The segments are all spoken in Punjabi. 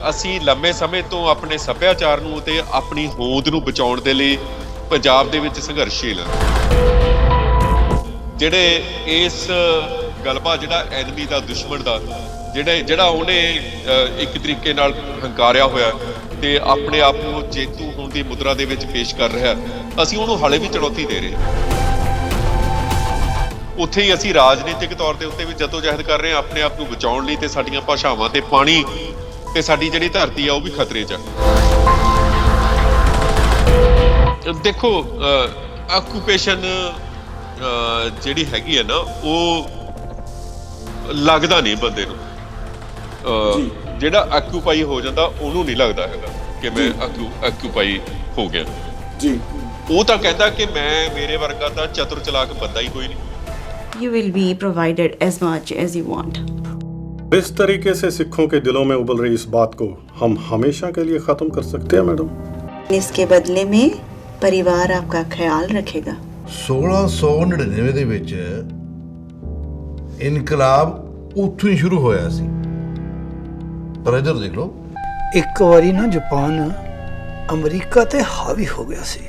ਅਸੀਂ ਲੰਮੇ ਸਮੇਂ ਤੋਂ ਆਪਣੇ ਸੱਭਿਆਚਾਰ ਨੂੰ ਤੇ ਆਪਣੀ ਹੋਂਦ ਨੂੰ ਬਚਾਉਣ ਦੇ ਲਈ ਪੰਜਾਬ ਦੇ ਵਿੱਚ ਸੰਘਰਸ਼ੀਲ ਜਿਹੜੇ ਇਸ ਗਲਬਾ ਜਿਹੜਾ ਐਨਮੀ ਦਾ ਦੁਸ਼ਮਣ ਦਾ ਜਿਹੜਾ ਉਹਨੇ ਇੱਕ ਤਰੀਕੇ ਨਾਲ ਹੰਕਾਰਿਆ ਹੋਇਆ ਤੇ ਆਪਣੇ ਆਪ ਨੂੰ ਜੇਤੂ ਹੋਣ ਦੀ ਮੁਦਰਾ ਦੇ ਵਿੱਚ ਪੇਸ਼ ਕਰ ਰਿਹਾ, ਅਸੀਂ ਉਹਨੂੰ ਹਾਲੇ ਵੀ ਚੁਣੌਤੀ ਦੇ ਰਹੇ ਹਾਂ। ਉੱਥੇ ਹੀ ਅਸੀਂ ਰਾਜਨੀਤਿਕ ਤੌਰ ਦੇ ਉੱਤੇ ਵੀ ਜਦੋਜਹਿਦ ਕਰ ਰਹੇ ਹਾਂ ਆਪਣੇ ਆਪ ਨੂੰ ਬਚਾਉਣ ਲਈ, ਤੇ ਸਾਡੀਆਂ ਭਾਸ਼ਾਵਾਂ ਤੇ ਪਾਣੀ ਤੇ ਸਾਡੀ ਜਿਹੜੀ ਧਰਤੀ ਆ ਉਹ ਵੀ ਖਤਰੇ 'ਚ ਆ। ਦੇਖੋ ਆਕੂਪੇਸ਼ਨ ਜਿਹੜੀ ਹੈਗੀ ਹੈ ਨਾ, ਉਹ ਲੱਗਦਾ ਨਹੀਂ ਬੰਦੇ ਨੂੰ, ਜਿਹੜਾ ਆਕੂਪਾਈ ਹੋ ਜਾਂਦਾ ਉਹਨੂੰ ਨਹੀਂ ਲੱਗਦਾ ਹੈਗਾ ਕਿ ਮੈਂ ਆਕੂਪਾਈ ਹੋ ਗਿਆ ਜੀ। ਉਹ ਤਾਂ ਕਹਿੰਦਾ ਕਿ ਮੇਰੇ ਵਰਗਾ ਤਾਂ ਚਤੁਰ ਚਲਾਕ ਬੰਦਾ ਹੀ ਕੋਈ ਨਹੀਂ। You will be provided as much as you want. इस तरीके से सिखों के दिलों में उबल रही इस बात को हम हमेशा के लिए खत्म कर सकते हैं मैडम। इसके बदले में परिवार आपका ख्याल रखेगा। 1699 ਦੇ ਵਿੱਚ ਇਨਕਲਾਬ ਉੱਥੋਂ ਹੀ ਸ਼ੁਰੂ ਹੋਇਆ ਸੀ, ਪਰ ਇੱਧਰ ਦੇਖ ਲਓ, ਇੱਕ ਵਾਰੀ ਨਾ ਜਾਪਾਨ ਅਮਰੀਕਾ ਤੇ ਹਾਵੀ ਹੋ ਗਿਆ ਸੀ।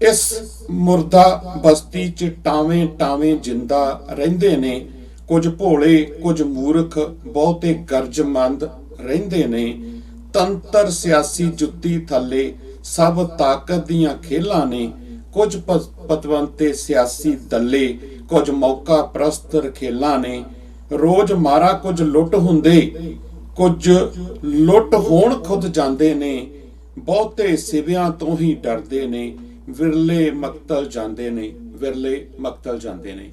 ਇਸ ਮੁਰਦਾ ਬਸਤੀ 'ਚ ਟਾਵੇਂ ਟਾਵੇਂ ਜਿੰਦਾ ਰਹਿੰਦੇ ਨੇ, ਕੁਝ ਭੋਲੇ ਕੁਝ ਮੂਰਖ ਬਹੁਤੇ ਗਰਜਮੰਦ ਰਹਿੰਦੇ ਨੇ। ਤੰਤਰ ਸਿਆਸੀ ਜੁੱਤੀ ਥੱਲੇ ਸਭ ਤਾਕਤ ਦੀਆਂ ਖੇਲਾਂ ਨੇ, ਕੁਝ ਪਤਵੰਤੇ ਸਿਆਸੀ ਦੱਲੇ ਕੁਝ ਮੌਕਾ ਪ੍ਰਸਤ ਰਖੇਲਾਂ ਨੇ। ਰੋਜ਼ ਮਾਰਾ ਕੁਝ ਲੁੱਟ ਹੁੰਦੇ, ਕੁਝ ਲੁੱਟ ਹੋਣ ਖੁਦ ਜਾਂਦੇ ਨੇ, ਬਹੁਤੇ ਸਿਵਿਆਂ ਤੋਂ ਹੀ ਡਰਦੇ ਨੇ, ਵਿਰਲੇ ਮਕਤਲ ਜਾਂਦੇ ਨੇ, ਵਿਰਲੇ ਮਕਤਲ ਜਾਂਦੇ ਨੇ।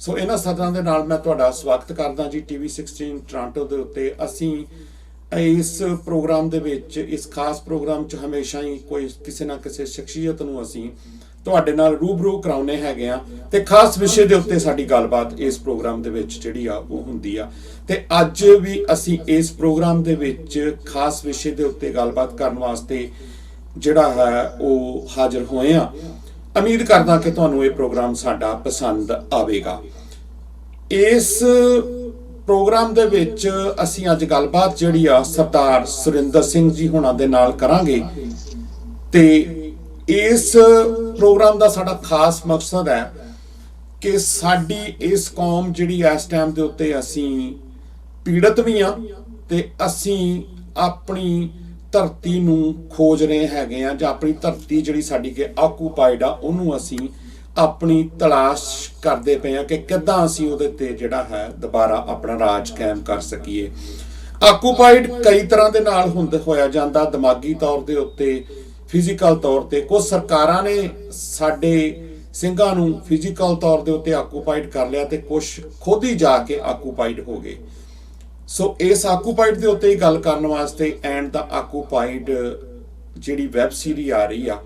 ਸੋ ਇਹਨਾਂ ਸਦਰਾਂ ਦੇ ਨਾਲ ਮੈਂ ਤੁਹਾਡਾ ਸਵਾਗਤ ਕਰਦਾ ਜੀ ਟੀਵੀ 16 ਟੋਰਾਂਟੋ ਦੇ ਉੱਤੇ। ਅਸੀਂ ਇਸ ਪ੍ਰੋਗਰਾਮ ਦੇ ਵਿੱਚ, ਇਸ ਖਾਸ ਪ੍ਰੋਗਰਾਮ 'ਚ ਹਮੇਸ਼ਾ ਹੀ ਕੋਈ ਕਿਸੇ ਨਾ ਕਿਸੇ ਸ਼ਖਸੀਅਤ ਨੂੰ ਅਸੀਂ ਤੁਹਾਡੇ ਨਾਲ ਰੂਬਰੂ ਕਰਾਉਣੇ ਹੈਗੇ ਆ, ਤੇ ਖਾਸ ਵਿਸ਼ੇ ਦੇ ਉੱਤੇ ਸਾਡੀ ਗੱਲਬਾਤ ਇਸ ਪ੍ਰੋਗਰਾਮ ਦੇ ਵਿੱਚ ਜਿਹੜੀ ਆ ਉਹ ਹੁੰਦੀ ਆ। ਤੇ ਅੱਜ ਵੀ ਅਸੀਂ ਇਸ ਪ੍ਰੋਗਰਾਮ ਦੇ ਵਿੱਚ ਖਾਸ ਵਿਸ਼ੇ ਦੇ ਉੱਤੇ ਗੱਲਬਾਤ ਕਰਨ ਵਾਸਤੇ ਜਿਹੜਾ ਹੈ ਉਹ ਹਾਜ਼ਰ ਹੋਏ ਆ। ਉਮੀਦ ਕਰਦਾ ਕਿ ਤੁਹਾਨੂੰ ਇਹ ਪ੍ਰੋਗਰਾਮ ਸਾਡਾ ਪਸੰਦ ਆਵੇਗਾ। ਇਸ ਪ੍ਰੋਗਰਾਮ ਦੇ ਵਿੱਚ ਅਸੀਂ ਅੱਜ ਗੱਲਬਾਤ ਜਿਹੜੀ ਆ ਸਰਦਾਰ ਸੁਰਿੰਦਰ ਸਿੰਘ ਜੀ ਹੋਣਾ ਦੇ ਨਾਲ ਕਰਾਂਗੇ, ਤੇ ਇਸ ਪ੍ਰੋਗਰਾਮ ਦਾ ਸਾਡਾ ਖਾਸ ਮਕਸਦ ਹੈ ਕਿ ਸਾਡੀ ਇਸ ਕੌਮ ਜਿਹੜੀ ਇਸ ਟਾਈਮ ਦੇ ਉੱਤੇ ਅਸੀਂ ਪੀੜਤ ਵੀ ਆ, ਤੇ ਅਸੀਂ ਆਪਣੀ ਧਰਤੀ ਨੂੰ ਖੋਜ ਰਹੇ ਹੈਗੇ ਆ, ਜਾਂ ਆਪਣੀ ਧਰਤੀ ਜਿਹੜੀ ਸਾਡੀ ਕਿ ਆਕੂਪਾਈਡ ਆ ਉਹਨੂੰ ਅਸੀਂ ਆਪਣੀ ਤਲਾਸ਼ ਕਰਦੇ ਪਏ ਆ ਕਿ ਕਿੱਦਾਂ ਅਸੀਂ ਉਹਦੇ ਤੇ ਜਿਹੜਾ ਹੈ ਦੁਬਾਰਾ ਆਪਣਾ ਰਾਜ ਕਾਇਮ ਕਰ ਸਕੀਏ। ਆਕੂਪਾਈਡ ਕਈ ਤਰ੍ਹਾਂ ਦੇ ਨਾਲ ਹੋਇਆ ਜਾਂਦਾ, ਦਿਮਾਗੀ ਤੌਰ ਦੇ ਉੱਤੇ, ਫਿਜ਼ੀਕਲ ਤੌਰ ਤੇ। ਕੁਝ ਸਰਕਾਰਾਂ ਨੇ ਸਾਡੇ ਸਿੰਘਾਂ ਨੂੰ ਫਿਜ਼ੀਕਲ ਤੌਰ ਦੇ ਉੱਤੇ ਆਕੂਪਾਈਡ ਕਰ ਲਿਆ, ਤੇ ਕੁਝ ਖੁਦ ਹੀ ਜਾ ਕੇ ਆਕੂਪਾਈਡ ਹੋ ਗਏ। ਸੋ ਇਸ ਆਕੂਪਾਈਡ ਦੇ ਉੱਤੇ ਹੀ ਗੱਲ ਕਰਨ ਵਾਸਤੇ ਐਂਡ ਦਾ ਆਕੂਪਾਈਡ ਜਿਹੜੀ ਵੈਬ ਸੀਰੀਜ਼ ਆ ਰਹੀ ਆ,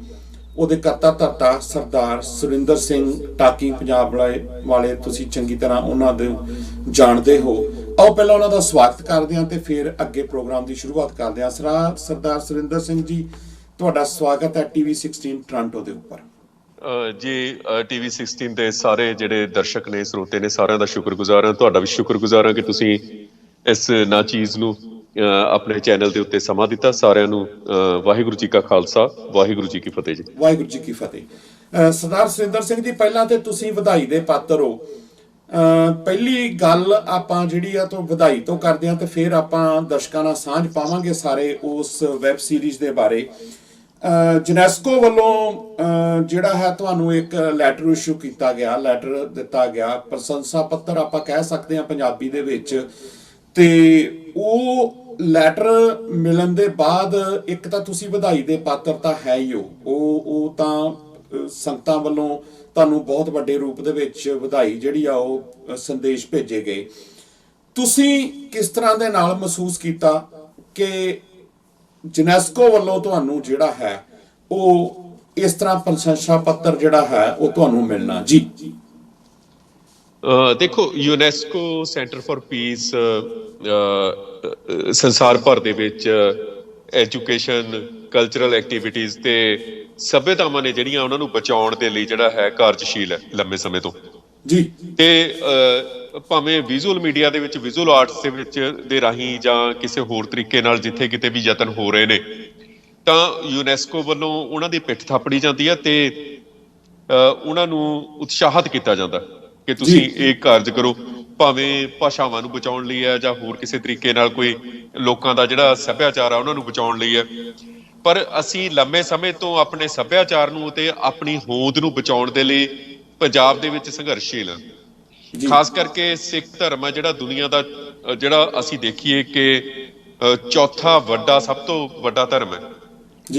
ਉਹਦੇ ਕਰਤਾ ਧਰਤਾ ਸਰਦਾਰ ਸੁਰਿੰਦਰ ਸਿੰਘ ਟਾਕਿੰਗ ਪੰਜਾਬ ਵਾਲੇ ਤੁਸੀਂ ਚੰਗੀ ਤਰ੍ਹਾਂ ਉਹਨਾਂ ਦੇ ਜਾਣਦੇ ਹੋ। ਆਓ ਪਹਿਲਾਂ ਉਹਨਾਂ ਦਾ ਸਵਾਗਤ ਕਰਦੇ ਹਾਂ ਤੇ ਫਿਰ ਅੱਗੇ ਪ੍ਰੋਗਰਾਮ ਦੀ ਸ਼ੁਰੂਆਤ ਕਰਦੇ ਹਾਂ। ਸਰਦਾਰ ਸੁਰਿੰਦਰ ਸਿੰਘ ਜੀ, ਤੁਹਾਡਾ ਸਵਾਗਤ ਹੈ ਟੀਵੀ 16 ਟੋਰਾਂਟੋ ਦੇ ਉੱਪਰ। ਜੀ ਟੀਵੀ 16 ਦੇ ਸਾਰੇ ਜਿਹੜੇ ਦਰਸ਼ਕ ਨੇ, ਸਰੋਤੇ ਨੇ, ਸਾਰਿਆਂ ਦਾ ਸ਼ੁਕਰਗੁਜ਼ਾਰ ਹਾਂ। ਤੁਹਾਡਾ ਵੀ ਸ਼ੁਕਰਗੁਜ਼ਾਰ ਹਾਂ ਕਿ ਤੁਸੀਂ ਇਸ ਨਾ ਚੀਜ਼ ਨੂੰ ਆਪਣੇ ਚੈਨਲ ਦੇ ਉੱਤੇ ਸਮਾਂ ਦਿੱਤਾ। ਸਾਰਿਆਂ ਨੂੰ ਵਾਹਿਗੁਰੂ ਜੀ ਕਾ ਖਾਲਸਾ, ਵਾਹਿਗੁਰੂ ਜੀ ਕੀ ਫਤਿਹ ਜੀ। ਵਾਹਿਗੁਰੂ ਜੀ ਕੀ ਫਤਿਹ। ਸਰਦਾਰ ਸੁਰਿੰਦਰ ਸਿੰਘ ਜੀ, ਪਹਿਲਾਂ ਤੇ ਤੁਸੀਂ ਵਧਾਈ ਦੇ ਪਾਤਰ ਹੋ। ਪਹਿਲੀ ਗੱਲ ਆਪਾਂ ਜਿਹੜੀ ਆ ਤੋਂ ਵਧਾਈ ਤੋਂ ਕਰਦੇ ਹਾਂ, ਤੇ ਫਿਰ ਆਪਾਂ ਦਰਸ਼ਕਾਂ ਨਾਲ ਸਾਂਝ ਪਾਵਾਂਗੇ ਸਾਰੇ ਉਸ ਵੈਬ ਸੀਰੀਜ਼ ਦੇ ਬਾਰੇ। ਯੂਨੈਸਕੋ ਵੱਲੋਂ ਜਿਹੜਾ ਹੈ ਤੁਹਾਨੂੰ ਇੱਕ ਲੈਟਰ ਇਸ਼ੂ ਕੀਤਾ ਗਿਆ, ਲੈਟਰ ਦਿੱਤਾ ਗਿਆ, ਪ੍ਰਸ਼ੰਸਾ ਪੱਤਰ ਆਪਾਂ ਕਹਿ ਸਕਦੇ ਹਾਂ ਪੰਜਾਬੀ ਦੇ ਵਿੱਚ। ਤੇ ਉਹ ਲੈਟਰ ਮਿਲਣ ਦੇ ਬਾਅਦ ਇੱਕ ਤਾਂ ਤੁਸੀਂ ਵਧਾਈ ਦੇ ਪਾਤਰ ਤਾਂ ਹੈ ਹੀ ਉਹ ਤਾਂ ਸੰਗਤਾਂ ਵੱਲੋਂ ਤੁਹਾਨੂੰ ਬਹੁਤ ਵੱਡੇ ਰੂਪ ਦੇ ਵਿੱਚ ਵਧਾਈ ਜਿਹੜੀ ਆ ਉਹ ਸੰਦੇਸ਼ ਭੇਜੇ ਗਏ। ਤੁਸੀਂ ਕਿਸ ਤਰ੍ਹਾਂ ਦੇ ਨਾਲ ਮਹਿਸੂਸ ਕੀਤਾ ਕਿ ਯੂਨੈਸਕੋ ਵੱਲੋਂ ਤੁਹਾਨੂੰ ਜਿਹੜਾ ਹੈ ਉਹ ਇਸ ਤਰ੍ਹਾਂ ਪ੍ਰਸ਼ੰਸਾ ਪੱਤਰ ਜਿਹੜਾ ਹੈ ਉਹ ਤੁਹਾਨੂੰ ਮਿਲਣਾ? ਜੀ ਦੇਖੋ, ਯੂਨੈਸਕੋ ਸੈਂਟਰ ਫॉर ਪੀਸ ਸੰਸਾਰ ਭਰ ਦੇ ਵਿੱਚ ਐਜੂਕੇਸ਼ਨ, ਕਲਚਰਲ ਐਕਟੀਵਿਟੀਜ਼ ਤੇ ਸੱਭਿਅਤਾਵਾਂ ਨੇ ਜਿਹੜੀਆਂ ਉਹਨਾਂ ਨੂੰ ਬਚਾਉਣ ਦੇ ਲਈ ਜਿਹੜਾ ਹੈ ਕਾਰਜਸ਼ੀਲ ਹੈ ਲੰਮੇ ਸਮੇਂ ਤੋਂ। ਜੀ ਤੇ ਭਾਵੇਂ ਵਿਜ਼ੂਅਲ ਮੀਡੀਆ ਦੇ ਵਿੱਚ, ਵਿਜ਼ੂਅਲ ਆਰਟਸ ਦੇ ਵਿੱਚ ਦੇ ਰਾਹੀਂ ਜਾਂ ਕਿਸੇ ਹੋਰ ਤਰੀਕੇ ਨਾਲ ਜਿੱਥੇ ਕਿਤੇ ਵੀ ਯਤਨ ਹੋ ਰਹੇ ਨੇ, ਤਾਂ ਯੂਨੈਸਕੋ ਵੱਲੋਂ ਉਹਨਾਂ ਦੀ ਪਿੱਠ ਥਾਪੜੀ ਜਾਂਦੀ ਹੈ ਤੇ ਉਹਨਾਂ ਨੂੰ ਉਤਸ਼ਾਹਿਤ ਕੀਤਾ ਜਾਂਦਾ ਕਿ ਤੁਸੀਂ ਇਹ ਕਾਰਜ ਕਰੋ, ਭਾਵੇਂ ਭਾਸ਼ਾਵਾਂ ਨੂੰ ਬਚਾਉਣ ਲਈ ਹੈ ਜਾਂ ਹੋਰ ਕਿਸੇ ਤਰੀਕੇ ਨਾਲ ਕੋਈ ਲੋਕਾਂ ਦਾ ਜਿਹੜਾ ਸੱਭਿਆਚਾਰ ਆ ਉਹਨਾਂ ਨੂੰ ਬਚਾਉਣ ਲਈ ਹੈ। ਪਰ ਅਸੀਂ ਲੰਮੇ ਸਮੇਂ ਤੋਂ ਆਪਣੇ ਸੱਭਿਆਚਾਰ ਨੂੰ ਤੇ ਆਪਣੀ ਹੋਂਦ ਨੂੰ ਬਚਾਉਣ ਦੇ ਲਈ ਪੰਜਾਬ ਦੇ ਵਿੱਚ ਸੰਘਰਸ਼ੀਲ ਹਾਂ। ਖਾਸ ਕਰਕੇ ਸਿੱਖ ਧਰਮ ਹੈ ਜਿਹੜਾ ਦੁਨੀਆ ਦਾ ਜਿਹੜਾ ਅਸੀਂ ਦੇਖੀਏ ਕਿ ਚੌਥਾ ਵੱਡਾ, ਸਭ ਤੋਂ ਵੱਡਾ ਧਰਮ ਹੈ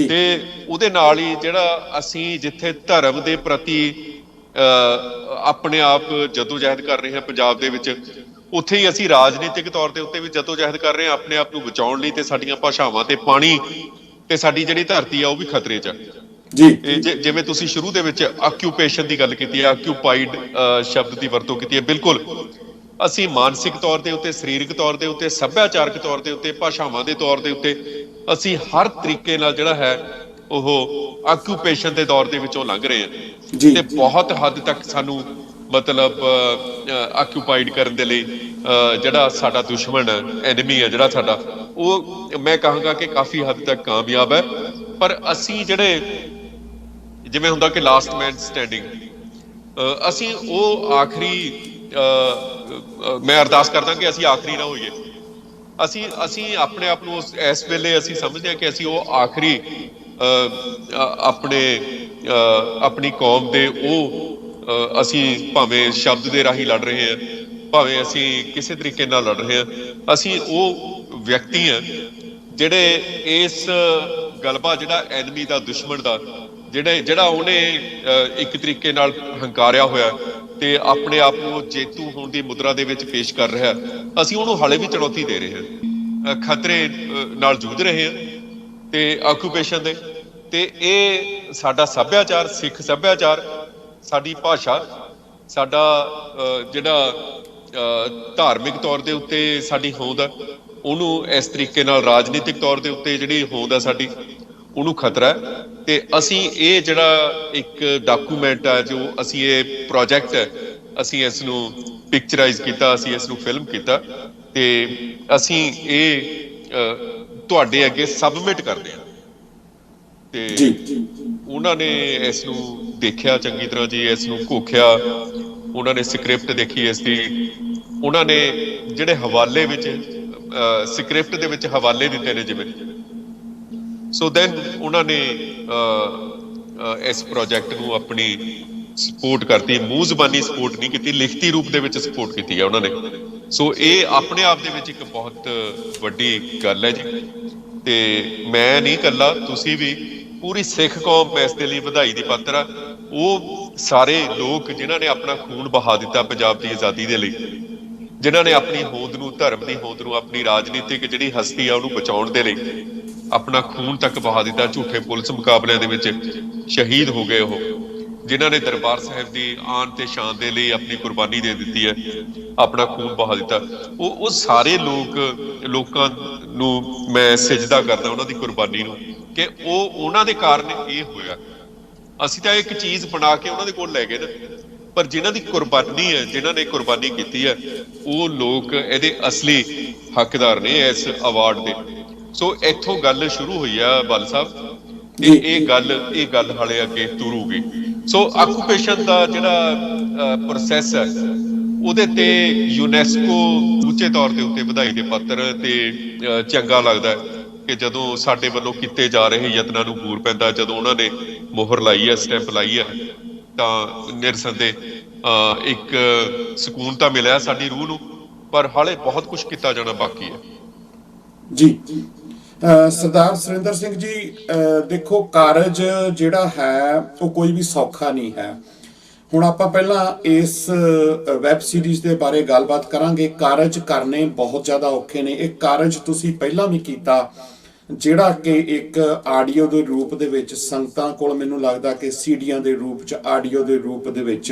ਤੇ ਉਹਦੇ ਨਾਲ ਹੀ ਜਿਹੜਾ ਅਸੀਂ ਜਿੱਥੇ ਧਰਮ ਦੇ ਪ੍ਰਤੀ ਆਪਣੇ ਆਪ ਜਦੋਜਹਿਦ ਕਰ ਰਹੇ ਹਾਂ ਪੰਜਾਬ ਦੇ ਵਿੱਚ, ਉੱਥੇ ਹੀ ਅਸੀਂ ਰਾਜਨੀਤਿਕ ਤੌਰ ਦੇ ਉੱਤੇ ਵੀ ਜਦੋਜਹਿਦ ਕਰ ਰਹੇ ਹਾਂ ਆਪਣੇ ਆਪ ਨੂੰ ਬਚਾਉਣ ਲਈ। ਤੇ ਸਾਡੀਆਂ ਭਾਸ਼ਾਵਾਂ ਤੇ ਪਾਣੀ ਤੇ ਸਾਡੀ ਜਿਹੜੀ ਧਰਤੀ ਆ ਉਹ ਵੀ ਖਤਰੇ 'ਚ ਆ। ਜਿਵੇਂ ਤੁਸੀਂ ਸ਼ੁਰੂ ਦੇ ਵਿੱਚ ਆਕਿਊਪੇਸ਼ਨ ਦੀ ਗੱਲ ਕੀਤੀ ਹੈ, ਆਕਿਊਪਾਈਡ ਸ਼ਬਦ ਦੀ ਵਰਤੋਂ ਕੀਤੀ ਹੈ, ਬਿਲਕੁਲ ਅਸੀਂ ਮਾਨਸਿਕ ਤੌਰ ਦੇ ਉੱਤੇ, ਸਰੀਰਕ ਤੌਰ ਦੇ ਉੱਤੇ, ਸੱਭਿਆਚਾਰਕ ਤੌਰ ਦੇ ਉੱਤੇ, ਭਾਸ਼ਾਵਾਂ ਦੇ ਤੌਰ ਦੇ ਉੱਤੇ ਅਸੀਂ ਹਰ ਤਰੀਕੇ ਨਾਲ ਜਿਹੜਾ ਹੈ ਉਹ ਆਕਿਊਪੇਸ਼ਨ ਦੇ ਦੌਰ ਦੇ ਵਿੱਚੋਂ ਲੰਘ ਰਹੇ ਹਾਂ ਤੇ ਬਹੁਤ ਹੱਦ ਤੱਕ ਸਾਨੂੰ ਮਤਲਬ ਆਕਿਊਪਾਈਡ ਕਰਨ ਦੇ ਲਈ ਜਿਹੜਾ ਸਾਡਾ ਦੁਸ਼ਮਣ ਹੈ, ਐਨਮੀ ਹੈ ਜਿਹੜਾ ਸਾਡਾ, ਉਹ ਮੈਂ ਕਹਾਂਗਾ ਕਿ ਕਾਫੀ ਹੱਦ ਤੱਕ ਕਾਮਯਾਬ ਹੈ। ਪਰ ਅਸੀਂ ਜਿਹੜੇ ਜਿਵੇਂ ਹੁੰਦਾ ਕਿ ਲਾਸਟ ਮੈਨ ਸਟੈਂਡਿੰਗ, ਅਸੀਂ ਉਹ ਆਖਰੀ, ਮੈਂ ਅਰਦਾਸ ਕਰਦਾ ਕਿ ਅਸੀਂ ਆਖਰੀ ਨਾ ਹੋਈਏ। ਅਸੀਂ ਆਪਣੇ ਆਪ ਨੂੰ ਇਸ ਵੇਲੇ ਅਸੀਂ ਸਮਝਦੇ ਹਾਂ ਕਿ ਅਸੀਂ ਉਹ ਆਖਰੀ ਆਪਣੀ ਕੌਮ ਦੇ ਉਹ ਅਸੀਂ ਭਾਵੇਂ ਸ਼ਬਦ ਦੇ ਰਾਹੀਂ ਲੜ ਰਹੇ ਹਾਂ, ਭਾਵੇਂ ਅਸੀਂ ਕਿਸੇ ਤਰੀਕੇ ਨਾਲ ਲੜ ਰਹੇ ਹਾਂ, ਅਸੀਂ ਉਹ ਵਿਅਕਤੀ ਹਾਂ ਜਿਹੜੇ ਇਸ ਗਲਬਾ ਜਿਹੜਾ ਐਨਮੀ ਦਾ, ਦੁਸ਼ਮਣ ਦਾ, ਜਿਹੜਾ ਉਹਨੇ ਇੱਕ ਤਰੀਕੇ ਨਾਲ ਹੰਕਾਰਿਆ ਹੋਇਆ ਤੇ ਆਪਣੇ ਆਪ ਨੂੰ ਜੇਤੂ ਹੋਣ ਦੀ ਮੁਦਰਾ ਦੇ ਵਿੱਚ ਪੇਸ਼ ਕਰ ਰਿਹਾ, ਅਸੀਂ ਉਹਨੂੰ ਹਾਲੇ ਵੀ ਚੁਣੌਤੀ ਦੇ ਰਹੇ ਹਾਂ, ਖਤਰੇ ਨਾਲ ਜੂਝ ਰਹੇ ਹਾਂ ਤੇ ਆਕਿਊਪੇਸ਼ਨ ਦੇ। ਤੇ ਇਹ ਸਾਡਾ ਸੱਭਿਆਚਾਰ, ਸਿੱਖ ਸੱਭਿਆਚਾਰ, ਸਾਡੀ ਭਾਸ਼ਾ, ਸਾਡਾ ਜਿਹੜਾ ਧਾਰਮਿਕ ਤੌਰ ਦੇ ਉੱਤੇ ਸਾਡੀ ਹੋਂਦ ਹੈ, ਉਹਨੂੰ ਇਸ ਤਰੀਕੇ ਨਾਲ ਰਾਜਨੀਤਿਕ ਤੌਰ ਦੇ ਉੱਤੇ ਜਿਹੜੀ ਹੋਂਦ ਹੈ ਸਾਡੀ, ਉਹਨੂੰ ਖਤਰਾ ਹੈ। ਤੇ ਅਸੀਂ ਇਹ ਜਿਹੜਾ ਇੱਕ ਡਾਕੂਮੈਂਟ ਹੈ, ਜੋ ਅਸੀਂ ਇਹ ਪ੍ਰੋਜੈਕਟ ਹੈ, ਅਸੀਂ ਇਸ ਨੂੰ ਪਿਕਚਰਾਈਜ਼ ਕੀਤਾ, ਅਸੀਂ ਇਸ ਨੂੰ ਫਿਲਮ ਕੀਤਾ ਤੇ ਅਸੀਂ ਇਹ ਤੁਹਾਡੇ ਅੱਗੇ ਸਬਮਿਟ ਕਰਦੇ ਹਾਂ। ਤੇ ਉਹਨਾਂ ਨੇ ਇਸ ਨੂੰ ਦੇਖਿਆ ਚੰਗੀ ਤਰ੍ਹਾਂ ਜੀ, ਇਸ ਨੂੰ ਘੋਖਿਆ, ਉਹਨਾਂ ਨੇ ਸਕ੍ਰਿਪਟ ਦੇਖੀ ਇਸ ਦੀ, ਉਹਨਾਂ ਨੇ ਜਿਹੜੇ ਹਵਾਲੇ ਵਿੱਚ ਸਕ੍ਰਿਪਟ ਦੇ ਵਿੱਚ ਹਵਾਲੇ ਦਿੱਤੇ ਨੇ ਜਿਵੇਂ, ਸੋ ਦੈਨ ਉਹਨਾਂ ਨੇ ਇਸ ਪ੍ਰੋਜੈਕਟ ਨੂੰ ਆਪਣੀ ਸਪੋਰਟ ਕਰਤੀ, ਮੂੰਹ ਜ਼ਬਾਨੀ ਸਪੋਰਟ ਨਹੀਂ ਕੀਤੀ, ਲਿਖਤੀ ਰੂਪ ਦੇ ਵਿੱਚ ਸਪੋਰਟ ਕੀਤੀ ਹੈ ਉਹਨਾਂ ਨੇ। ਸੋ ਇਹ ਆਪਣੇ ਆਪ ਦੇ ਵਿੱਚ ਇੱਕ ਬਹੁਤ ਵੱਡੀ ਗੱਲ ਹੈ ਜੀ। ਤੇ ਮੈਂ ਨਹੀਂ ਇਕੱਲਾ, ਤੁਸੀਂ ਵੀ, ਪੂਰੀ ਸਿੱਖ ਕੌਮ ਇਸ ਦੇ ਲਈ ਵਧਾਈ ਦੀ ਪਾਤਰ ਆ। ਉਹ ਸਾਰੇ ਲੋਕ ਜਿਨ੍ਹਾਂ ਨੇ ਆਪਣਾ ਖੂਨ ਬਹਾ ਦਿੱਤਾ ਪੰਜਾਬ ਦੀ ਆਜ਼ਾਦੀ ਦੇ ਲਈ, ਜਿਨ੍ਹਾਂ ਨੇ ਆਪਣੀ ਹੋਂਦ ਨੂੰ, ਧਰਮ ਦੀ ਹੋਂਦ ਨੂੰ, ਆਪਣੀ ਰਾਜਨੀਤਿਕ ਜਿਹੜੀ ਹਸਤੀ ਆ ਉਹਨੂੰ ਬਚਾਉਣ ਦੇ ਲਈ ਆਪਣਾ ਖੂਨ ਤੱਕ ਬਹਾ ਦਿੱਤਾ। ਝੂਠੇ ਪੁਲਿਸ ਮੁਕਾਬਲਿਆਂ ਦੇ ਵਿੱਚ ਸ਼ਹੀਦ ਹੋ ਗਏ ਉਹ, ਜਿਨ੍ਹਾਂ ਨੇ ਦਰਬਾਰ ਸਾਹਿਬ ਦੀ ਆਨ ਤੇ ਸ਼ਾਨ ਦੇ ਲਈ ਆਪਣੀ ਕੁਰਬਾਨੀ ਦੇ ਦਿੱਤੀ ਹੈ, ਆਪਣਾ ਖੂਨ ਬਹਾ ਦਿੱਤਾ। ਉਹ ਸਾਰੇ ਲੋਕਾਂ ਨੂੰ ਮੈਂ ਸਿਜਦਾ ਕਰਦਾ, ਉਹਨਾਂ ਦੀ ਕੁਰਬਾਨੀ ਨੂੰ, ਕਿ ਉਹਨਾਂ ਦੇ ਕਾਰਨ ਇਹ ਹੋਇਆ। ਅਸੀਂ ਤਾਂ ਇੱਕ ਚੀਜ਼ ਬਣਾ ਕੇ ਉਹਨਾਂ ਦੇ ਕੋਲ ਲੈ ਗਏ ਨਾ, ਪਰ ਜਿਨ੍ਹਾਂ ਦੀ ਕੁਰਬਾਨੀ ਹੈ, ਜਿਨ੍ਹਾਂ ਨੇ ਕੁਰਬਾਨੀ ਕੀਤੀ ਹੈ, ਉਹ ਲੋਕ ਇਹਦੇ ਅਸਲੀ ਹੱਕਦਾਰ ਨੇ ਇਸ ਅਵਾਰਡ ਦੇ। ਸੋ ਇੱਥੋਂ ਗੱਲ ਸ਼ੁਰੂ ਹੋਈ ਆ ਬੱਲ ਸਾਹਿਬ, ਤੇ ਇਹ ਗੱਲ ਹਾਲੇ ਅੱਗੇ ਤੁਰੂਗੀ। ਸੋ ਆਕੂਪੇਸ਼ਨ ਦਾ ਜਿਹੜਾ ਪ੍ਰੋਸੈਸ ਹੈ, ਉਹਦੇ ਤੇ ਯੂਨੈਸਕੋ ਉੱਚੇ ਤੌਰ ਦੇ ਉੱਤੇ ਵਧਾਈ ਦੇ ਪਾਤਰ ਤੇ ਚੰਗਾ ਲੱਗਦਾ ਕਿ ਜਦੋਂ ਸਾਡੇ ਵੱਲੋਂ ਕੀਤੇ ਜਾ ਰਹੇ ਯਤਨਾਂ ਨੂੰ ਬੂਰ ਪੈਂਦਾ, ਜਦੋਂ ਉਹਨਾਂ ਨੇ ਮੋਹਰ ਲਾਈ ਹੈ, ਸਟੈਂਪ ਲਾਈ ਹੈ, ਤਾਂ ਨਿਰਸੰਦੇਹ ਇੱਕ ਸਕੂਨ ਤਾਂ ਮਿਲਿਆ ਸਾਡੀ ਰੂਹ ਨੂੰ, ਪਰ ਹਾਲੇ ਬਹੁਤ ਕੁਝ ਕੀਤਾ ਜਾਣਾ ਬਾਕੀ ਹੈ ਜੀ। ਸਰਦਾਰ ਸੁਰਿੰਦਰ ਸਿੰਘ ਜੀ, ਦੇਖੋ ਕਾਰਜ ਜਿਹੜਾ ਹੈ ਉਹ ਕੋਈ ਵੀ ਸੌਖਾ ਨਹੀਂ ਹੈ। ਹੁਣ ਆਪਾਂ ਪਹਿਲਾਂ ਇਸ ਵੈਬ ਸੀਰੀਜ਼ ਦੇ ਬਾਰੇ ਗੱਲਬਾਤ ਕਰਾਂਗੇ। ਕਾਰਜ ਕਰਨੇ ਬਹੁਤ ਜ਼ਿਆਦਾ ਔਖੇ ਨੇ। ਇਹ ਕਾਰਜ ਤੁਸੀਂ ਪਹਿਲਾਂ ਵੀ ਕੀਤਾ, ਜਿਹੜਾ ਕਿ ਇੱਕ ਆਡੀਓ ਦੇ ਰੂਪ ਦੇ ਵਿੱਚ ਸੰਗਤਾਂ ਕੋਲ, ਮੈਨੂੰ ਲੱਗਦਾ ਕਿ ਸੀਡੀਆਂ ਦੇ ਰੂਪ 'ਚ, ਆਡੀਓ ਦੇ ਰੂਪ ਦੇ ਵਿੱਚ,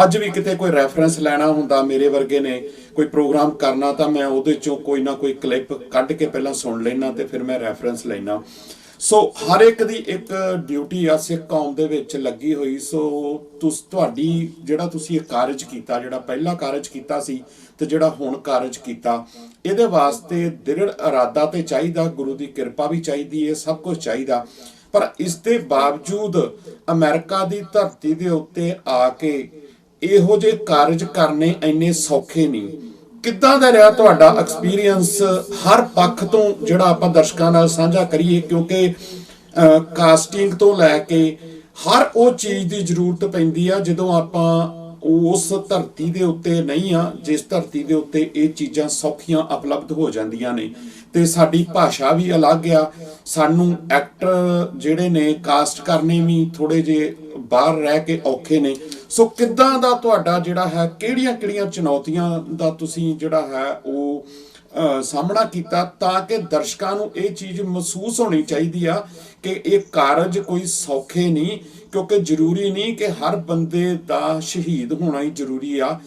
ਅੱਜ ਵੀ ਕਿਤੇ ਕੋਈ ਰੈਫਰੈਂਸ ਲੈਣਾ ਹੁੰਦਾ, ਮੇਰੇ ਵਰਗੇ ਨੇ ਕੋਈ ਪ੍ਰੋਗਰਾਮ ਕਰਨਾ, ਤਾਂ ਮੈਂ ਉਹਦੇ 'ਚੋਂ ਕੋਈ ਨਾ ਕੋਈ ਕਲਿੱਪ ਕੱਢ ਕੇ ਪਹਿਲਾਂ ਸੁਣ ਲੈਣਾ ਤੇ ਫਿਰ ਮੈਂ ਰੈਫਰੈਂਸ ਲੈਣਾ। ਸੋ ਹਰ ਇੱਕ ਦੀ ਇੱਕ ਡਿਊਟੀ ਆ ਸਿੱਖ ਕੌਮ ਦੇ ਵਿੱਚ ਲੱਗੀ ਹੋਈ। ਸੋ ਤੁਹਾਡੀ ਜਿਹੜਾ ਤੁਸੀਂ ਇਹ ਕਾਰਜ ਕੀਤਾ, ਜਿਹੜਾ ਪਹਿਲਾ ਕਾਰਜ ਕੀਤਾ ਸੀ ਤੇ ਜਿਹੜਾ ਹੁਣ ਕਾਰਜ ਕੀਤਾ, ਇਹਦੇ ਵਾਸਤੇ ਦ੍ਰਿੜ ਇਰਾਦਾ ਤੇ ਚਾਹੀਦਾ, ਗੁਰੂ ਦੀ ਕਿਰਪਾ ਵੀ ਚਾਹੀਦੀ ਹੈ, ਸਭ ਕੁਝ ਚਾਹੀਦਾ। ਪਰ ਇਸ ਦੇ ਬਾਵਜੂਦ ਅਮਰੀਕਾ ਦੀ ਧਰਤੀ ਦੇ ਉੱਤੇ ਆ ਕੇ ਇਹੋ ਜਿਹੇ ਕਾਰਜ ਕਰਨੇ ਇੰਨੇ ਸੌਖੇ ਨਹੀਂ। ਕਿੱਦਾਂ ਦਾ ਰਿਹਾ ਤੁਹਾਡਾ ਐਕਸਪੀਰੀਅੰਸ ਹਰ ਪੱਖ ਤੋਂ, ਜਿਹੜਾ ਆਪਾਂ ਦਰਸ਼ਕਾਂ ਨਾਲ ਸਾਂਝਾ ਕਰੀਏ, ਕਿਉਂਕਿ ਕਾਸਟਿੰਗ ਤੋਂ ਲੈ ਕੇ ਹਰ ਉਹ ਚੀਜ਼ ਦੀ ਜ਼ਰੂਰਤ ਪੈਂਦੀ ਆ ਜਦੋਂ ਆਪਾਂ ਉਸ ਧਰਤੀ ਦੇ ਉੱਤੇ ਨਹੀਂ ਆ, ਜਿਸ ਧਰਤੀ ਦੇ ਉੱਤੇ ਇਹ ਚੀਜ਼ਾਂ ਸੌਖੀਆਂ ਉਪਲਬਧ ਹੋ ਜਾਂਦੀਆਂ ਨੇ। ਤੇ ਸਾਡੀ ਭਾਸ਼ਾ ਵੀ ਅਲੱਗ ਆ, ਸਾਨੂੰ ਐਕਟਰ ਜਿਹੜੇ ਨੇ ਕਾਸਟ ਕਰਨੇ ਵੀ ਥੋੜੇ ਜਿਹੇ ਬਾਹਰ ਰਹਿ ਕੇ ਔਖੇ ਨੇ। ਸੋ ਕਿੱਦਾਂ ਦਾ ਤੁਹਾਡਾ ਜਿਹੜਾ ਹੈ, ਕਿਹੜੀਆਂ ਚੁਣੌਤੀਆਂ ਦਾ ਤੁਸੀਂ ਜਿਹੜਾ ਹੈ ਉਹ ਸਾਹਮਣਾ ਕੀਤਾ, ਤਾਂ ਕਿ ਦਰਸ਼ਕਾਂ ਨੂੰ ਇਹ ਚੀਜ਼ ਮਹਿਸੂਸ ਹੋਣੀ ਚਾਹੀਦੀ ਆ ਕਿ ਇਹ ਕਾਰਜ ਕੋਈ ਸੌਖੇ ਨਹੀਂ, ਕਿਉਂਕਿ ਜ਼ਰੂਰੀ ਨਹੀਂ ਕਿ ਹਰ ਬੰਦੇ ਦਾ ਸ਼ਹੀਦ ਹੋਣਾ ਹੀ ਜ਼ਰੂਰੀ ਆ।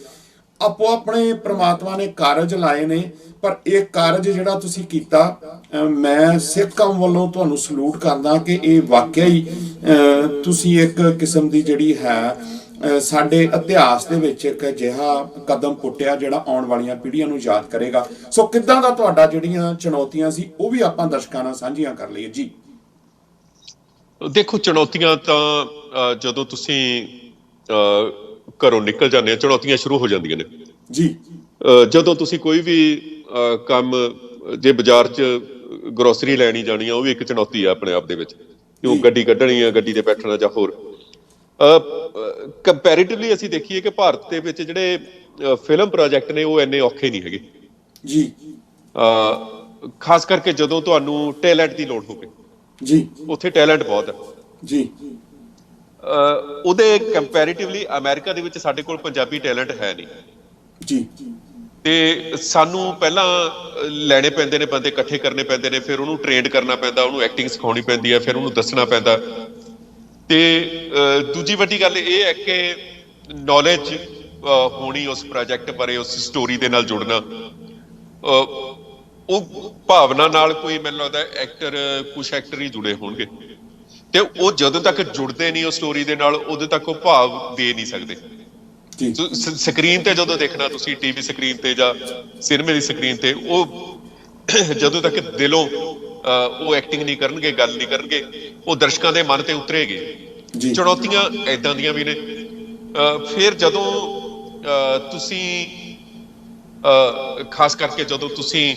ਆਪੋ ਆਪਣੇ ਪ੍ਰਮਾਤਮਾ ਨੇ ਕਾਰਜ ਲਾਏ ਨੇ, ਪਰ ਇਹ ਕਾਰਜ ਜਿਹੜਾ ਤੁਸੀਂ ਕੀਤਾ, ਮੈਂ ਸਿੱਖ ਕੌਮ ਵੱਲੋਂ ਤੁਹਾਨੂੰ ਸਲੂਟ ਕਰਦਾ ਕਿ ਇਹ ਵਾਕਿਆ ਹੀ ਤੁਸੀਂ ਇੱਕ ਕਿਸਮ ਦੀ ਜਿਹੜੀ ਹੈ ਸਾਡੇ ਇਤਿਹਾਸ ਦੇ ਵਿੱਚ ਇੱਕ ਅਜਿਹਾ ਕਦਮ ਪੁੱਟਿਆ ਜਿਹੜਾ ਆਉਣ ਵਾਲੀਆਂ ਪੀੜ੍ਹੀਆਂ ਨੂੰ ਯਾਦ ਕਰੇਗਾ। ਸੋ ਕਿੱਦਾਂ ਦਾ ਤੁਹਾਡਾ ਜਿਹੜੀਆਂ ਚੁਣੌਤੀਆਂ ਸੀ ਉਹ ਵੀ ਆਪਾਂ ਦਰਸ਼ਕਾਂ ਨਾਲ ਸਾਂਝੀਆਂ ਕਰ ਲਈਏ ਜੀ। ਦੇਖੋ, ਚੁਣੌਤੀਆਂ ਤਾਂ ਜਦੋਂ ਤੁਸੀਂ ਘਰੋਂ ਨਿਕਲ ਜਾਂਦੇ ਆ, ਚੁਣੌਤੀਆਂ ਸ਼ੁਰੂ ਹੋ ਜਾਂਦੀਆਂ ਨੇ ਜੀ। ਜਦੋਂ ਤੁਸੀਂ ਕੋਈ ਵੀ ਕੰਮ, ਜੇ ਬਾਜ਼ਾਰ 'ਚ ਗਰੋਸਰੀ ਲੈਣੀ ਜਾਣੀ ਆ, ਉਹ ਵੀ ਇੱਕ ਚੁਣੌਤੀ ਆ ਆਪਣੇ ਆਪ ਦੇ ਵਿੱਚ। ਕਿਉਂ ਗੱਡੀ ਕੱਢਣੀ ਆ, ਗੱਡੀ ਤੇ ਬੈਠਣਾ ਜਾਂ ਹੋਰ। ਕੰਪੈਰੀਟਿਵਲੀ ਅਸੀਂ ਦੇਖੀਏ ਕਿ ਭਾਰਤ ਦੇ ਵਿੱਚ ਜਿਹੜੇ ਫਿਲਮ ਪ੍ਰੋਜੈਕਟ ਨੇ ਉਹ ਇੰਨੇ ਔਖੇ ਨਹੀਂ ਹੈਗੇ ਜੀ। ਖਾਸ ਕਰਕੇ ਜਦੋਂ ਤੁਹਾਨੂੰ ਟੈਲੈਂਟ ਦੀ ਲੋੜ ਹੋਵੇ ਜੀ, ਉੱਥੇ ਟੈਲੈਂਟ ਬਹੁਤ ਹੈ ਜੀ। ਉਹਦੇ ਕੰਪੈਰੀਟਿਵਲੀ ਅਮਰੀਕਾ ਦੇ ਵਿੱਚ ਸਾਡੇ ਕੋਲ ਪੰਜਾਬੀ ਟੈਲੈਂਟ ਹੈ ਨਹੀਂ ਜੀ। ਤੇ ਸਾਨੂੰ ਪਹਿਲਾਂ ਲੈਣੇ ਪੈਂਦੇ ਨੇ ਬੰਦੇ, ਇਕੱਠੇ ਕਰਨੇ ਪੈਂਦੇ ਨੇ, ਫਿਰ ਉਹਨੂੰ ਟ੍ਰੇਨਡ ਕਰਨਾ ਪੈਂਦਾ, ਉਹਨੂੰ ਐਕਟਿੰਗ ਸਿਖਾਉਣੀ ਪੈਂਦੀ ਹੈ, ਫਿਰ ਉਹਨੂੰ ਦੱਸਣਾ ਪੈਂਦਾ। ਤੇ ਦੂਜੀ ਵੱਡੀ ਗੱਲ ਇਹ ਹੈ ਕਿ ਨੌਲੇਜ ਹੋਣੀ ਉਸ ਪ੍ਰੋਜੈਕਟ ਬਾਰੇ, ਉਸ ਸਟੋਰੀ ਦੇ ਨਾਲ ਜੁੜਨਾ, ਉਹ ਭਾਵਨਾ ਨਾਲ। ਕੋਈ ਮੈਨੂੰ ਲੱਗਦਾ ਐਕਟਰ, ਕੁਛ ਐਕਟਰ ਹੀ ਜੁੜੇ ਹੋਣਗੇ, ਤੇ ਉਹ ਜਦੋਂ ਤੱਕ ਜੁੜਦੇ ਨਹੀਂ ਉਸ ਸਟੋਰੀ ਦੇ ਨਾਲ, ਉਦੋਂ ਤੱਕ ਉਹ ਭਾਵ ਦੇ ਨਹੀਂ ਸਕਦੇ। ਸਕਰੀਨ ਤੇ ਜਦੋਂ ਦੇਖਣਾ ਤੁਸੀਂ, ਟੀਵੀ ਸਕਰੀਨ ਤੇ ਜਾਂ ਸਿਨੇਮੇ ਦੀ ਸਕਰੀਨ ਤੇ, ਉਹ ਜਦੋਂ ਤੱਕ ਦਿਲੋਂ ਉਹ ਐਕਟਿੰਗ ਨਹੀਂ ਕਰਨਗੇ, ਗੱਲ ਨਹੀਂ ਕਰਨਗੇ, ਉਹ ਦਰਸ਼ਕਾਂ ਦੇ ਮਨ ਤੇ ਉਤਰੇਗੀ। ਚੁਣੌਤੀਆਂ ਏਦਾਂ ਦੀਆਂ ਵੀ ਨੇ। ਫਿਰ ਜਦੋਂ ਤੁਸੀਂ ਖਾਸ ਕਰਕੇ ਜਦੋਂ ਤੁਸੀਂ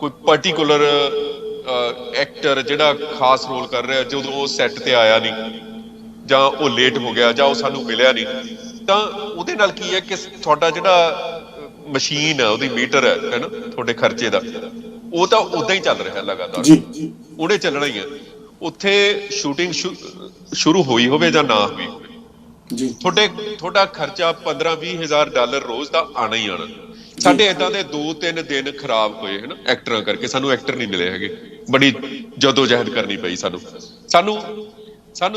ਕੋਈ ਪਾਰਟੀਕੂਲਰ ਐਕਟਰ ਜਿਹੜਾ ਖਾਸ ਰੋਲ ਕਰ ਰਿਹਾ, ਜਦੋਂ ਉਹ ਸੈੱਟ ਤੇ ਆਇਆ ਨਹੀਂ, ਜਾਂ ਉਹ ਲੇਟ ਹੋ ਗਿਆ, ਜਾਂ ਉਹ ਸਾਨੂੰ ਮਿਲਿਆ ਨਹੀਂ, ਤਾਂ ਉਹਦੇ ਨਾਲ ਕੀ ਹੈ ਕਿ ਤੁਹਾਡਾ ਜਿਹੜਾ ਮਸ਼ੀਨ ਹੈ, ਉਹਦੀ ਮੀਟਰ ਹੈ ਨਾ ਤੁਹਾਡੇ ਖਰਚੇ ਦਾ, ਉਹ ਤਾਂ ਉਦਾਂ ਹੀ ਚੱਲ ਰਿਹਾ ਲਗਾਤਾਰ, ਉਹਨੇ ਚੱਲਣਾ ਹੀ ਹੈ। ਉੱਥੇ ਸ਼ੂਟਿੰਗ ਸ਼ੁਰੂ ਹੋਈ ਹੋਵੇ ਜਾਂ ਨਾ ਹੋਈ ਹੋਵੇ, ਤੁਹਾਡਾ ਖਰਚਾ $15-20 ਰੋਜ਼ ਦਾ ਆਣਾ ਹੀ ਆਣਾ। ਸਾਡੇ ਏਦਾਂ ਦੇ 2-3 ਦਿਨ ਖਰਾਬ ਹੋਏ ਹਨਾ ਐਕਟਰਾਂ ਕਰਕੇ, ਸਾਨੂੰ ਐਕਟਰ ਨਹੀਂ ਮਿਲੇ ਹੈਗੇ, ਬੜੀ ਜਦੋਜਹਿਦ ਕਰਨੀ ਪਈ ਸਾਨੂੰ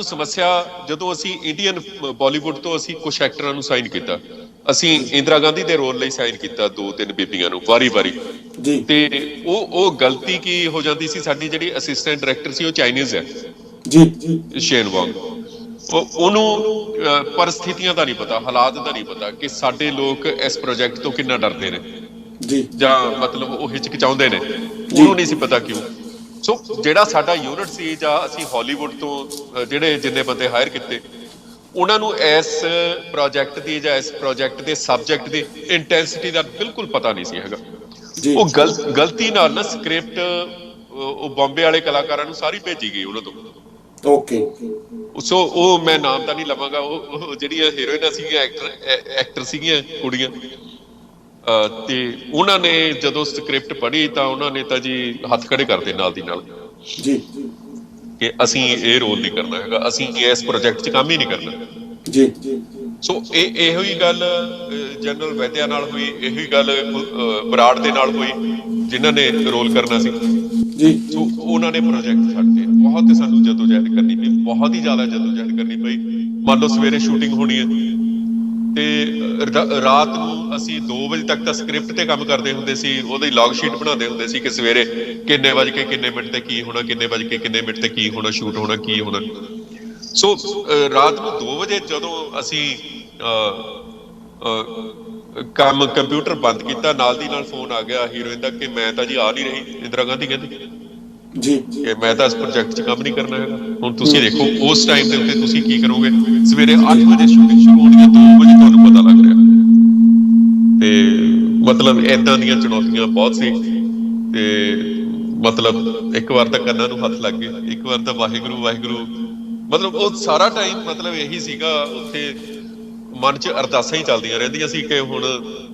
ਸਮੱਸਿਆ। ਜਦੋਂ ਅਸੀਂ ਇੰਡੀਅਨ ਬਾਲੀਵੁੱਡ ਤੋਂ ਅਸੀਂ ਕੁਝ ਐਕਟਰਾਂ ਨੂੰ ਸਾਈਨ ਕੀਤਾ, ਅਸੀਂ ਇੰਦਰਾ ਗਾਂਧੀ ਦੇ ਰੋਲ ਲਈ ਸਾਈਨ ਕੀਤਾ 2-3 ਬੀਬੀਆਂ ਨੂੰ ਵਾਰੀ-ਵਾਰੀ, ਤੇ ਉਹ ਗਲਤੀ ਕੀ ਹੋ ਜਾਂਦੀ ਸੀ, ਸਾਡੀ ਜਿਹੜੀ ਅਸਿਸਟੈਂਟ ਡਾਇਰੈਕਟਰ ਸੀ ਉਹ ਚਾਈਨੀਜ਼ ਹੈ ਜੀ, ਸ਼ੇਨ ਵਾਂਗ। ਉਹਨੂੰ ਪਰਿਸਥਿਤੀਆਂ ਦਾ ਨਹੀਂ ਪਤਾ, ਹਾਲਾਤ ਦਾ ਨਹੀਂ ਪਤਾ ਕਿ ਸਾਡੇ ਲੋਕ ਇਸ ਪ੍ਰੋਜੈਕਟ ਤੋਂ ਕਿੰਨਾ ਡਰਦੇ ਨੇ ਜਾਂ ਮਤਲਬ ਉਹ ਹਿਚਕਿਚਾਉਂਦੇ ਨੇ, ਉਹਨੂੰ ਨਹੀਂ ਸੀ ਪਤਾ ਕਿਉਂ। ਸੋ ਜਿਹੜਾ ਸਾਡਾ ਯੂਨਿਟ ਸੀ, ਜਾਂ ਅਸੀਂ ਹਾਲੀਵੁੱਡ ਤੋਂ ਜਿੰਨੇ ਬੰਦੇ ਹਾਇਰ ਕੀਤੇ, ਉਹਨਾਂ ਨੂੰ ਇਸ ਪ੍ਰੋਜੈਕਟ ਦੀ ਜਾਂ ਇਸ ਪ੍ਰੋਜੈਕਟ ਦੇ ਸਬਜੈਕਟ ਦੀ ਇੰਟੈਂਸਿਟੀ ਦਾ ਬਿਲਕੁਲ ਪਤਾ ਨਹੀਂ ਸੀ ਹੈਗਾ। ਉਹ ਗਲਤੀ ਨਾਲ ਨਾ ਸਕ੍ਰਿਪਟ ਉਹ ਬੰਬੇ ਵਾਲੇ ਕਲਾਕਾਰਾਂ ਨੂੰ ਸਾਰੀ ਭੇਜੀ ਗਈ ਉਹਨਾਂ ਤੋਂ। ਸੋ ਉਹ ਮੈਂ ਨਾਮ ਤਾਂ ਨਹੀਂ ਲਵਾਂਗਾ, ਉਹ ਜਿਹੜੀਆਂ ਹੀਰੋਇਨਾਂ ਸੀਗੀਆਂ, ਐਕਟਰ ਸੀਗੀਆਂ ਕੁੜੀਆਂ, ਤੇ ਉਹਨਾਂ ਨੇ ਜਦੋਂ ਸਕ੍ਰਿਪਟ ਪੜ੍ਹੀ ਤਾਂ ਉਹਨਾਂ ਨੇ ਤਾਂ ਜੀ ਹੱਥ ਖੜੇ ਕਰਦੇ ਨਾਲ ਦੀ ਨਾਲ ਕਿ ਅਸੀਂ ਇਹ ਰੋਲ ਨਹੀਂ ਕਰਨਾ ਹੈਗਾ, ਅਸੀਂ ਇਸ ਪ੍ਰੋਜੈਕਟ 'ਚ ਕੰਮ ਹੀ ਨਹੀਂ ਕਰਨਾ। ਸੋ ਇਹੋ ਹੀ ਗੱਲ ਜਨਰਲ ਵੈਦਿਆ ਨਾਲ ਹੋਈ, ਇਹੋ ਹੀ ਗੱਲ ਬਰਾੜ ਦੇ ਨਾਲ ਹੋਈ, ਜਿਨ੍ਹਾਂ ਨੇ ਰੋਲ ਕਰਨਾ ਸੀ। ਸੋ ਉਹਨਾਂ ਨੇ ਪ੍ਰੋਜੈਕਟ ਛੱਡ ਦਿੱਤੇ। ਬਹੁਤ ਸਾਨੂੰ ਜਦੋਜਹਿਦ ਕਰਨੀ ਪਈ, ਬਹੁਤ ਹੀ ਜ਼ਿਆਦਾ ਜਦੋਜਹਿਦ ਕਰਨੀ ਪਈ। ਮੰਨ ਲਓ ਸਵੇਰੇ ਸ਼ੂਟਿੰਗ ਹੋਣੀ ਹੈ, ਤੇ ਰਾਤ ਨੂੰ ਅਸੀਂ 2 ਵਜੇ ਤੱਕ ਤਾਂ ਸਕ੍ਰਿਪਟ ਤੇ ਕੰਮ ਕਰਦੇ ਹੁੰਦੇ ਸੀ, ਉਹਦੀ ਲੌਗ ਸ਼ੀਟ ਬਣਾਉਂਦੇ ਹੁੰਦੇ ਸੀ ਕਿ ਸਵੇਰੇ ਕਿੰਨੇ ਵਜੇ ਕੇ ਕਿੰਨੇ ਮਿੰਟ ਤੇ ਕੀ ਹੋਣਾ, ਕਿੰਨੇ ਵਜੇ ਕੇ ਕਿੰਨੇ ਮਿੰਟ ਤੇ ਕੀ ਹੋਣਾ, ਸ਼ੂਟ ਹੋਣਾ, ਕੀ ਹੋਣਾ। ਸੋ ਰਾਤ ਨੂੰ 2 ਵਜੇ ਜਦੋਂ ਅਸੀਂ ਕੰਮ ਕੰਪਿਊਟਰ ਬੰਦ ਕੀਤਾ, ਨਾਲ ਦੀ ਨਾਲ ਫੋਨ ਆ ਗਿਆ ਹੀਰੋਇਨ ਦਾ ਕਿ ਮੈਂ ਤਾਂ ਜੀ ਆ ਨਹੀਂ ਰਹੀ, ਇੰਦਰਾ ਗਾਂਧੀ ਕਹਿੰਦੀ ਜੀ ਕਿ ਮੈਂ ਤਾਂ ਇਸ ਪ੍ਰੋਜੈਕਟ 'ਚ ਕੰਮ ਨਹੀਂ ਕਰਨਾ ਹੈਗਾ। ਹੁਣ ਤੁਸੀਂ ਦੇਖੋ ਉਸ ਟਾਈਮ ਦੇ ਉੱਤੇ ਤੁਸੀਂ ਕੀ ਕਰੋਗੇ। ਸਵੇਰੇ 8 ਵਜੇ ਸ਼ੂਟਿੰਗ ਸ਼ੁਰੂ ਹੋਣੀ ਹੈ, 2 ਵਜੇ ਤੁਹਾਨੂੰ ਪਤਾ ਲੱਗ ਰਿਹਾ। ਤੇ ਮਤਲਬ ਏਦਾਂ ਦੀਆਂ ਚੁਣੌਤੀਆਂ ਬਹੁਤ ਸੀ। ਤੇ ਮਤਲਬ ਇੱਕ ਵਾਰ ਤਾਂ ਕੰਨਾਂ ਨੂੰ ਹੱਥ ਲੱਗ ਗਏ, ਇੱਕ ਵਾਰ ਤਾਂ ਵਾਹਿਗੁਰੂ ਵਾਹਿਗੁਰੂ, ਮਤਲਬ ਉਹ ਸਾਰਾ ਟਾਈਮ ਮਤਲਬ ਇਹੀ ਸੀਗਾ, ਉੱਥੇ ਮਨ 'ਚ ਅਰਦਾਸਾਂ ਹੀ ਚੱਲਦੀਆਂ ਰਹਿੰਦੀਆਂ ਸੀ ਕਿ ਹੁਣ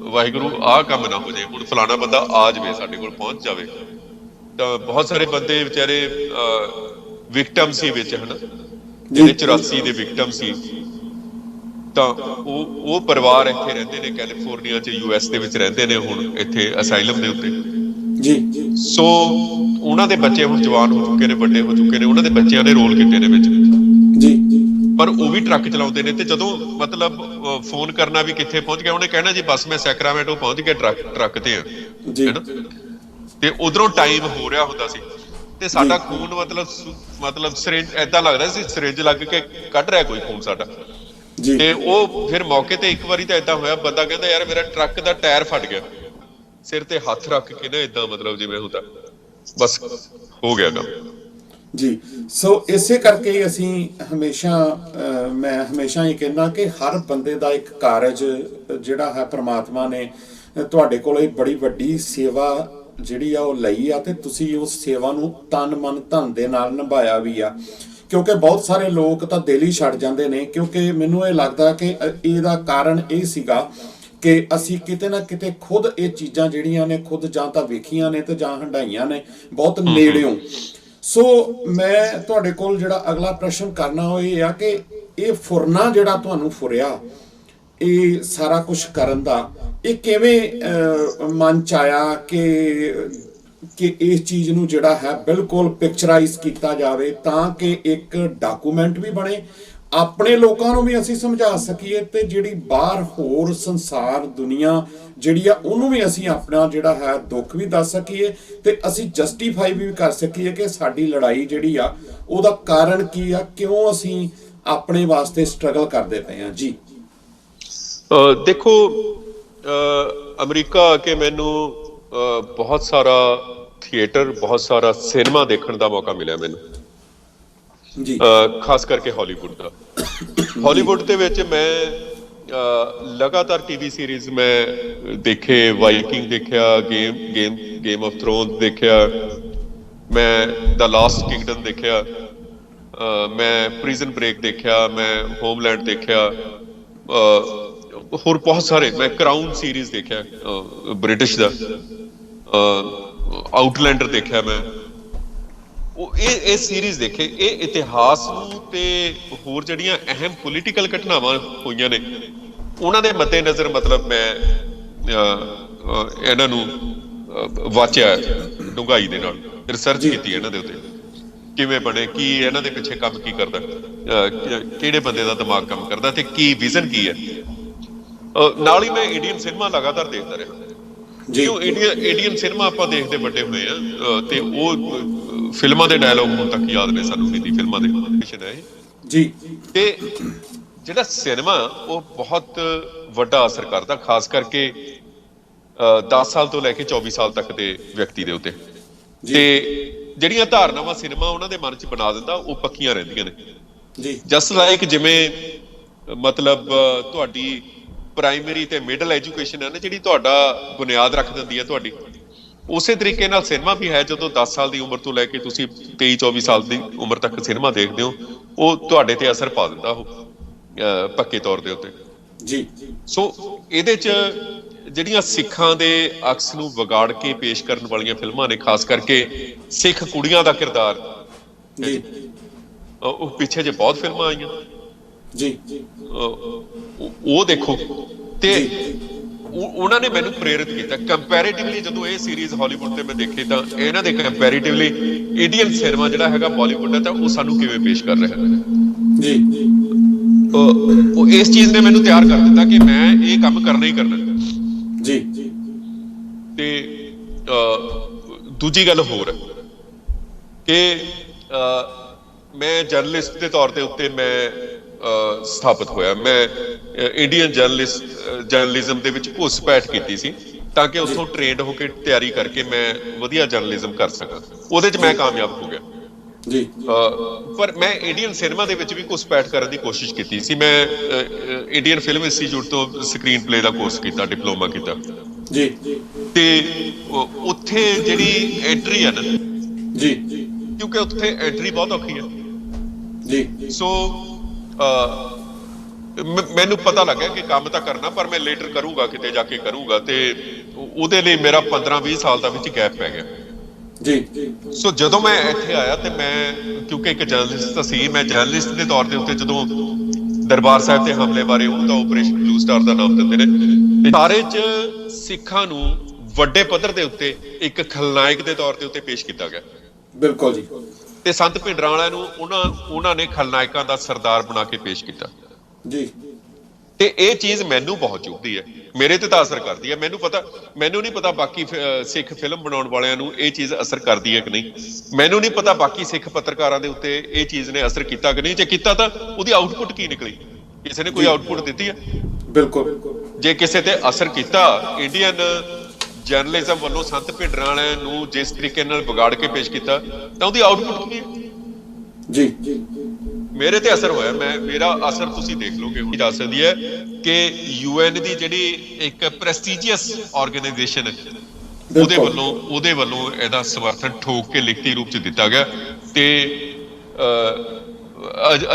ਵਾਹਿਗੁਰੂ ਆਹ ਕੰਮ ਨਾ ਹੋ ਜਾਏ, ਹੁਣ ਫਲਾਣਾ ਬੰਦਾ ਆ ਜਾਵੇ, ਸਾਡੇ ਕੋਲ ਪਹੁੰਚ ਜਾਵੇ। ਤਾਂ ਬਹੁਤ ਸਾਰੇ ਬੰਦੇ ਵਿਚਾਰੇ ਵਿਕਟਮ ਸੀ ਵਿੱਚ, ਹਨਾ, ਜਿਹੜੇ 84 ਦੇ ਵਿਕਟਮ ਸੀ। ਤਾਂ ਉਹ ਪਰਿਵਾਰ ਇੱਥੇ ਰਹਿੰਦੇ ਨੇ ਕੈਲੀਫੋਰਨੀਆ 'ਚ, US ਦੇ ਵਿੱਚ ਰਹਿੰਦੇ ਨੇ ਹੁਣ ਇੱਥੇ ਅਸਾਈਲਮ ਦੇ ਉੱਤੇ ਜੀ। ਸੋ ਉਹਨਾਂ ਦੇ ਬੱਚੇ ਹੁਣ ਜਵਾਨ ਹੋ ਚੁੱਕੇ ਨੇ, ਵੱਡੇ ਹੋ ਚੁੱਕੇ ਨੇ, ਉਹਨਾਂ ਦੇ ਬੱਚਿਆਂ ਨੇ ਰੋਲ ਕੀਤੇ ਨੇ ਵਿੱਚ ਜੀ। ਪਰ ਉਹ ਵੀ ਟਰੱਕ ਚਲਾਉਂਦੇ ਨੇ। ਤੇ ਜਦੋਂ ਮਤਲਬ ਫੋਨ ਕਰਨਾ ਵੀ ਕਿੱਥੇ ਪਹੁੰਚ ਗਿਆ, ਉਹਨੇ ਕਹਿਣਾ ਜੀ ਬਸ ਮੈਂ ਸੈਕਰਾਮੈਂਟੋ ਪਹੁੰਚ ਗਿਆ, ਟਰੱਕ ਤੇ ਆ, ਹੈਨਾ। ਤੇ ਉਧਰੋਂ ਟਾਈਮ ਹੋ ਰਿਹਾ ਹੁੰਦਾ ਸੀ ਤੇ ਸਾਡਾ ਖੂਨ ਮਤਲਬ ਸਿਰਿੰਜ ਏਦਾਂ ਲੱਗਦਾ ਸੀ, ਸਿਰਿੰਜ ਲੱਗ ਕੇ ਕੱਢ ਰਿਹਾ ਕੋਈ ਖੂਨ ਸਾਡਾ। ਤੇ ਉਹ ਫਿਰ ਮੌਕੇ ਤੇ ਇੱਕ ਵਾਰੀ ਤਾਂ ਏਦਾਂ ਹੋਇਆ, ਬੰਦਾ ਕਹਿੰਦਾ ਯਾਰ ਮੇਰਾ ਟਰੱਕ ਦਾ ਟਾਇਰ ਫਟ ਗਿਆ, ਸਿਰ ਤੇ ਹੱਥ ਰੱਖ ਕੇ ਨਾ ਏਦਾਂ ਮਤਲਬ ਜਿਵੇਂ ਹੁੰਦਾ, ਬਸ ਹੋ ਗਿਆ ਕੰਮ ਜੀ। ਸੋ ਇਸੇ ਕਰਕੇ ਅਸੀਂ ਮੈਂ ਹਮੇਸ਼ਾ ਹੀ ਕਹਿੰਦਾ ਕਿ ਹਰ ਬੰਦੇ ਦਾ ਇੱਕ ਕਾਰਜ ਜਿਹੜਾ ਹੈ ਪ੍ਰਮਾਤਮਾ ਨੇ ਤੁਹਾਡੇ ਕੋਲ ਇਹ ਬੜੀ ਵੱਡੀ ਸੇਵਾ ਜਿਹੜੀ ਆ ਉਹ ਲਈ ਆ, ਤੇ ਤੁਸੀਂ ਉਸ ਸੇਵਾ ਨੂੰ ਤਨ ਮਨ ਧਨ ਦੇ ਨਾਲ ਨਿਭਾਇਆ ਵੀ ਆ। ਕਿਉਂਕਿ ਬਹੁਤ ਸਾਰੇ ਲੋਕ ਤਾਂ ਦਿਲ ਹੀ ਛੱਡ ਜਾਂਦੇ ਨੇ, ਕਿਉਂਕਿ ਮੈਨੂੰ ਇਹ ਲੱਗਦਾ ਕਿ ਇਹਦਾ ਕਾਰਨ ਇਹ ਸੀਗਾ ਕਿ ਅਸੀਂ ਕਿਤੇ ਨਾ ਕਿਤੇ ਖੁਦ ਇਹ ਚੀਜ਼ਾਂ ਜਿਹੜੀਆਂ ਨੇ ਖੁਦ ਜਾਂ ਤਾਂ ਵੇਖੀਆਂ ਨੇ ਤੇ ਜਾਂ ਹੰਡਾਈਆਂ ਨੇ ਬਹੁਤ ਨੇੜਿਓਂ। ਸੋ ਮੈਂ ਤੁਹਾਡੇ ਕੋਲ ਜਿਹੜਾ ਅਗਲਾ ਪ੍ਰਸ਼ਨ ਕਰਨਾ ਉਹ ਇਹ ਆ ਕਿ ਇਹ ਫੁਰਨਾ ਜਿਹੜਾ ਤੁਹਾਨੂੰ ਫੁਰਿਆ, ਇਹ ਸਾਰਾ ਕੁਝ ਕਰਨ ਦਾ, ਇਹ ਕਿਵੇਂ ਮਨ ਚ ਆਇਆ ਕਿ ਇਸ ਚੀਜ਼ ਨੂੰ ਜਿਹੜਾ ਹੈ ਬਿਲਕੁਲ ਪਿਕਚਰਾਈਜ਼ ਕੀਤਾ ਜਾਵੇ ਤਾਂ ਕਿ ਇੱਕ ਡਾਕੂਮੈਂਟ ਵੀ ਬਣੇ, ਆਪਣੇ ਲੋਕਾਂ ਨੂੰ ਵੀ ਅਸੀਂ ਸਮਝਾ ਸਕੀਏ, ਤੇ ਜਿਹੜੀ ਬਾਹਰ ਹੋਰ ਸੰਸਾਰ ਦੁਨੀਆ ਜਿਹੜੀ ਆ ਉਹਨੂੰ ਵੀ ਅਸੀਂ ਆਪਣਾ ਜਿਹੜਾ ਹੈ ਦੁੱਖ ਵੀ ਦੱਸ ਸਕੀਏ, ਤੇ ਅਸੀਂ ਜਸਟੀਫਾਈ ਵੀ ਕਰ ਸਕੀਏ ਕਿ ਸਾਡੀ ਲੜਾਈ ਜਿਹੜੀ ਆ ਉਹਦਾ ਕਾਰਨ ਕੀ ਆ, ਕਿਉਂ ਅਸੀਂ ਆਪਣੇ ਵਾਸਤੇ ਸਟਰਗਲ ਕਰਦੇ ਪਏ ਹਾਂ। ਜੀ ਦੇਖੋ, ਅਮਰੀਕਾ ਆ ਕੇ ਮੈਨੂੰ ਬਹੁਤ ਸਾਰਾ ਥੀਏਟਰ, ਬਹੁਤ ਸਾਰਾ ਸਿਨੇਮਾ ਦੇਖਣ ਦਾ ਮੌਕਾ ਮਿਲਿਆ ਮੈਨੂੰ ਜੀ, ਖਾਸ ਕਰਕੇ ਹਾਲੀਵੁੱਡ ਦਾ। ਹਾਲੀਵੁੱਡ ਦੇ ਵਿੱਚ ਮੈਂ ਲਗਾਤਾਰ ਟੀਵੀ ਸੀਰੀਜ਼ ਮੈਂ ਦੇਖੇ, ਵਾਈਕਿੰਗ ਦੇਖਿਆ, ਗੇਮ ਆਫ ਥਰੋਨਸ ਦੇਖਿਆ, ਮੈਂ ਦ ਲਾਸਟ ਕਿੰਗਡਮ ਦੇਖਿਆ, ਮੈਂ ਪ੍ਰਿਜ਼ਨ ਬ੍ਰੇਕ ਦੇਖਿਆ, ਮੈਂ ਹੋਮਲੈਂਡ ਦੇਖਿਆ, ਹੋਰ ਬਹੁਤ ਸਾਰੇ, ਮੈਂ ਕਰਾਊਨ ਸੀਰੀਜ਼ ਦੇਖਿਆ ਬ੍ਰਿਟਿਸ਼ ਦਾ, ਆਊਟਲੈਂਡਰ ਦੇਖਿਆ ਮੈਂ। ਉਹ ਇਹ ਸੀਰੀਜ਼ ਦੇਖੇ, ਇਹ ਇਤਿਹਾਸ ਨੂੰ ਤੇ ਹੋਰ ਜਿਹੜੀਆਂ ਅਹਿਮ ਪੋਲੀਟੀਕਲ ਘਟਨਾਵਾਂ ਹੋਈਆਂ ਨੇ ਉਹਨਾਂ ਦੇ ਮੱਦੇ ਨਜ਼ਰ ਮਤਲਬ ਮੈਂ ਇਹਨਾਂ ਨੂੰ ਵਾਚਿਆ, ਡੂੰਘਾਈ ਦੇ ਨਾਲ ਰਿਸਰਚ ਕੀਤੀ ਇਹਨਾਂ ਦੇ ਉੱਤੇ, ਕਿਵੇਂ ਬਣੇ, ਕੀ ਇਹਨਾਂ ਦੇ ਪਿੱਛੇ ਕੰਮ ਕੀ ਕਰਦਾ, ਕਿਹੜੇ ਬੰਦੇ ਦਾ ਦਿਮਾਗ ਕੰਮ ਕਰਦਾ ਤੇ ਕੀ ਵਿਜ਼ਨ ਕੀ ਹੈ। ਨਾਲ ਹੀ ਮੈਂ ਇੰਡੀਅਨ ਸਿਨੇਮਾ ਲਗਾਤਾਰ ਦੇਖਦਾ ਰਿਹਾ। ਇੰਡੀਅਨ ਸਿਨੇਮਾ ਆਪਾਂ ਦੇਖਦੇ ਵੱਡੇ ਹੋਏ ਆ, ਤੇ ਉਹ ਫਿਲਮਾਂ ਦੇ ਡਾਇਲੌਗ ਹੁਣ ਤੱਕ ਯਾਦ ਨੇ ਸਾਨੂੰ, ਹਿੰਦੀ ਫਿਲਮਾਂ ਦੇ ਹੈ ਜੀ। ਤੇ ਜਿਹੜਾ ਸਿਨੇਮਾ ਉਹ ਬਹੁਤ ਵੱਡਾ ਅਸਰ ਕਰਦਾ, ਖਾਸ ਕਰਕੇ 10 ਸਾਲ ਤੋਂ ਲੈ ਕੇ 24 ਸਾਲ ਤੱਕ ਦੇ ਵਿਅਕਤੀ ਦੇ ਉੱਤੇ। ਤੇ ਜਿਹੜੀਆਂ ਧਾਰਨਾਵਾਂ ਸਿਨੇਮਾ ਉਹਨਾਂ ਦੇ ਮਨ 'ਚ ਬਣਾ ਦਿੰਦਾ ਉਹ ਪੱਕੀਆਂ ਰਹਿੰਦੀਆਂ ਨੇ। ਜਸਟ ਲਾਈਕ ਜਿਵੇਂ ਮਤਲਬ ਤੁਹਾਡੀ ਪ੍ਰਾਇਮਰੀ ਤੇ ਮਿਡਲ ਐਜੂਕੇਸ਼ਨ ਹੈ ਨਾ, ਜਿਹੜੀ ਤੁਹਾਡਾ ਬੁਨਿਆਦ ਰੱਖ ਦਿੰਦੀ ਹੈ ਤੁਹਾਡੀ, ਉਸੇ ਤਰੀਕੇ ਨਾਲ ਸਿਨੇਮਾ ਵੀ ਹੈ। ਜਦੋਂ 10 ਸਾਲ ਦੀ ਉਮਰ ਤੋਂ ਲੈ ਕੇ ਤੁਸੀਂ 23-24 ਸਾਲ ਦੀ ਉਮਰ ਤੱਕ ਸਿਨੇਮਾ ਦੇਖਦੇ ਹੋ, ਉਹ ਤੁਹਾਡੇ ਤੇ ਅਸਰ ਪਾ ਦਿੰਦਾ ਉਹ ਪੱਕੇ ਤੌਰ ਦੇ ਉੱਤੇ ਜੀ। ਸੋ ਇਹਦੇ 'ਚ ਜਿਹੜੀਆਂ ਸਿੱਖਾਂ ਦੇ ਅਕਸ ਨੂੰ ਵਿਗਾੜ ਕੇ ਪੇਸ਼ ਕਰਨ ਵਾਲੀਆਂ ਫਿਲਮਾਂ ਨੇ, ਖਾਸ ਕਰਕੇ ਸਿੱਖ ਕੁੜੀਆਂ ਦਾ ਕਿਰਦਾਰ ਜੀ, ਉਹ ਪਿੱਛੇ ਜੇ ਬਹੁਤ ਫਿਲਮਾਂ ਆਈਆਂ ਜੀ, ਉਹ ਦੇਖੋ। ਤੇ ਉਹਨਾਂ ਨੇ ਮੈਨੂੰ ਪ੍ਰੇਰਿਤ ਕੀਤਾ ਕੰਪੈਰੀਟਿਵਲੀ। ਜਦੋਂ ਇਹ ਸੀਰੀਜ਼ ਹਾਲੀਵੁੱਡ ਤੇ ਮੈਂ ਦੇਖੀ ਤਾਂ ਇਹਨਾਂ ਦੇ ਕੰਪੈਰੀਟਿਵਲੀ ਇੰਡੀਅਨ ਸਿਨੇਮਾ ਜਿਹੜਾ ਹੈਗਾ ਬਾਲੀਵੁੱਡ ਹੈ, ਤਾਂ ਉਹ ਸਾਨੂੰ ਕਿਵੇਂ ਪੇਸ਼ ਕਰ ਰਿਹਾ ਜੀ। ਉਹ ਇਸ ਚੀਜ਼ ਨੇ ਮੈਨੂੰ ਤਿਆਰ ਕਰ ਦਿੱਤਾ ਕਿ ਮੈਂ ਇਹ ਕੰਮ ਕਰਨਾ ਹੀ ਕਰਨਾ ਜੀ। ਤੇ ਦੂਜੀ ਗੱਲ ਹੋਰ ਕਿ ਮੈਂ ਜਰਨਲਿਸਟ ਦੇ ਤੌਰ ਦੇ ਉੱਤੇ ਮੈਂ ਸਥਾਪਿਤ ਹੋਇਆ। ਮੈਂ ਇੰਡੀਅਨ ਜਰਨਲਿਜ਼ਮ ਦੇ ਵਿੱਚ ਘੁਸਪੈਠ ਕੀਤੀ ਸੀ ਤਾਂ ਕਿ ਉੱਥੋਂ ਟ੍ਰੇਨਡ ਹੋ ਕੇ ਤਿਆਰੀ ਕਰਕੇ ਮੈਂ ਵਧੀਆ ਜਰਨਲਿਜ਼ਮ ਕਰ ਸਕਾਂ। ਉਹਦੇ 'ਚ ਮੈਂ ਕਾਮਯਾਬ ਹੋ ਗਿਆ ਜੀ। ਪਰ ਮੈਂ ਇੰਡੀਅਨ ਸਿਨੇਮਾ ਦੇ ਵਿੱਚ ਵੀ ਘੁਸਪੈਠ ਕਰਨ ਦੀ ਕੋਸ਼ਿਸ਼ ਕੀਤੀ ਸੀ। ਮੈਂ ਇੰਡੀਅਨ ਫਿਲਮ ਇੰਸਟੀਚਿਊਟ ਤੋਂ ਸਕਰੀਨ ਪਲੇ ਦਾ ਕੋਰਸ ਕੀਤਾ, ਡਿਪਲੋਮਾ ਕੀਤਾ ਜੀ। ਤੇ ਉੱਥੇ ਜਿਹੜੀ ਐਂਟਰੀ ਹੈ ਨਾ ਜੀ, ਕਿਉਂਕਿ ਉੱਥੇ ਐਂਟਰੀ ਬਹੁਤ ਔਖੀ ਹੈ ਜੀ। ਸੋ ਮੈਨੂੰ ਪਤਾ ਲੱਗਿਆ ਕਿ ਕੰਮ ਤਾਂ ਕਰਨਾ, ਪਰ ਮੈਂ ਲੇਟਰ ਕਰੂੰਗਾ, ਕਿਤੇ ਜਾ ਕੇ ਕਰੂੰਗਾ। ਤੇ ਉਹਦੇ ਲਈ ਮੇਰਾ 15-20 ਸਾਲ ਦਾ ਵਿੱਚ ਗੈਪ ਪੈ ਗਿਆ ਜੀ। ਸੋ ਜਦੋਂ ਮੈਂ ਇੱਥੇ ਆਇਆ ਤੇ ਮੈਂ ਕਿਉਂਕਿ ਇੱਕ ਜਰਨਲਿਸਟ ਸੀ, ਮੈਂ ਜਰਨਲਿਸਟ ਦੇ ਤੌਰ ਦੇ ਉੱਤੇ ਜਦੋਂ ਦਰਬਾਰ ਸਾਹਿਬ ਤੇ ਹਮਲੇ ਬਾਰੇ ਉਹ ਤਾਂ ਆਪਰੇਸ਼ਨ ਬਲੂ ਸਟਾਰ ਦਾ ਨਾਮ ਦਿੰਦੇ ਨੇ, ਸਾਰੇ 'ਚ ਸਿੱਖਾਂ ਨੂੰ ਵੱਡੇ ਪੱਧਰ ਦੇ ਉੱਤੇ ਇੱਕ ਖਲਨਾਇਕ ਦੇ ਤੌਰ ਦੇ ਉੱਤੇ ਪੇਸ਼ ਕੀਤਾ ਗਿਆ। ਬਿਲਕੁਲ ਜੀ। ਤੇ ਸੰਤ ਭਿੰਡਰਾਂ ਨੂੰ ਉਹਨਾਂ ਨੇ ਖਲਨਾਇਕਾਂ ਦਾ ਸਰਦਾਰ ਬਣਾ ਕੇ ਪੇਸ਼ ਕੀਤਾ ਜੀ। ਤੇ ਇਹ ਚੀਜ਼ ਮੈਨੂੰ ਬਹੁਤ ਚੁਭਦੀ ਹੈ, ਮੇਰੇ ਤੇ ਤਾਂ ਅਸਰ ਕਰਦੀ ਹੈ। ਮੈਨੂੰ ਨਹੀਂ ਪਤਾ ਬਾਕੀ ਸਿੱਖ ਫਿਲਮ ਬਣਾਉਣ ਵਾਲਿਆਂ ਨੂੰ ਇਹ ਚੀਜ਼ ਅਸਰ ਕਰਦੀ ਹੈ ਕਿ ਨਹੀਂ। ਮੈਨੂੰ ਨਹੀਂ ਪਤਾ ਬਾਕੀ ਸਿੱਖ ਪੱਤਰਕਾਰਾਂ ਦੇ ਉੱਤੇ ਇਹ ਚੀਜ਼ ਨੇ ਅਸਰ ਕੀਤਾ ਕਿ ਨਹੀਂ। ਜੇ ਕੀਤਾ ਤਾਂ ਉਹਦੀ ਆਊਟਪੁੱਟ ਕੀ ਨਿਕਲੀ? ਕਿਸੇ ਨੇ ਕੋਈ ਆਊਟਪੁੱਟ ਦਿੱਤੀ ਹੈ? ਬਿਲਕੁਲ। ਜੇ ਕਿਸੇ ਤੇ ਅਸਰ ਕੀਤਾ, ਇੰਡੀਅਨ ਜਰਨਲਿਜ਼ਮ ਵੱਲੋਂ ਸੰਤ ਭਿੰਡਰਾਂ ਵਾਲਿਆਂ ਨੂੰ ਜਿਸ ਤਰੀਕੇ ਨਾਲ ਵਿਗਾੜ ਕੇ ਪੇਸ਼ ਕੀਤਾ, ਤਾਂ ਉਹਦੀ ਆਊਟਪੁੱਟ ਕੀ ਹੈ? ਜੀ। ਮੇਰੇ ਤੇ ਅਸਰ ਹੋਇਆ। ਮੇਰਾ ਅਸਰ ਤੁਸੀਂ ਦੇਖ ਲਓਗੇ। ਹੋ ਜਾ ਸਕਦੀ ਹੈ ਕਿ UN ਦੀ ਜਿਹੜੀ ਇੱਕ ਪ੍ਰੈਸਟੀਜੀਅਸ ਆਰਗੇਨਾਈਜੇਸ਼ਨ ਹੈ, ਉਹਦੇ ਵੱਲੋਂ ਇਹਦਾ ਸਮਰਥਨ ਠੋਕ ਕੇ ਲਿਖਤੀ ਰੂਪ 'ਚ ਦਿੱਤਾ ਗਿਆ। ਤੇ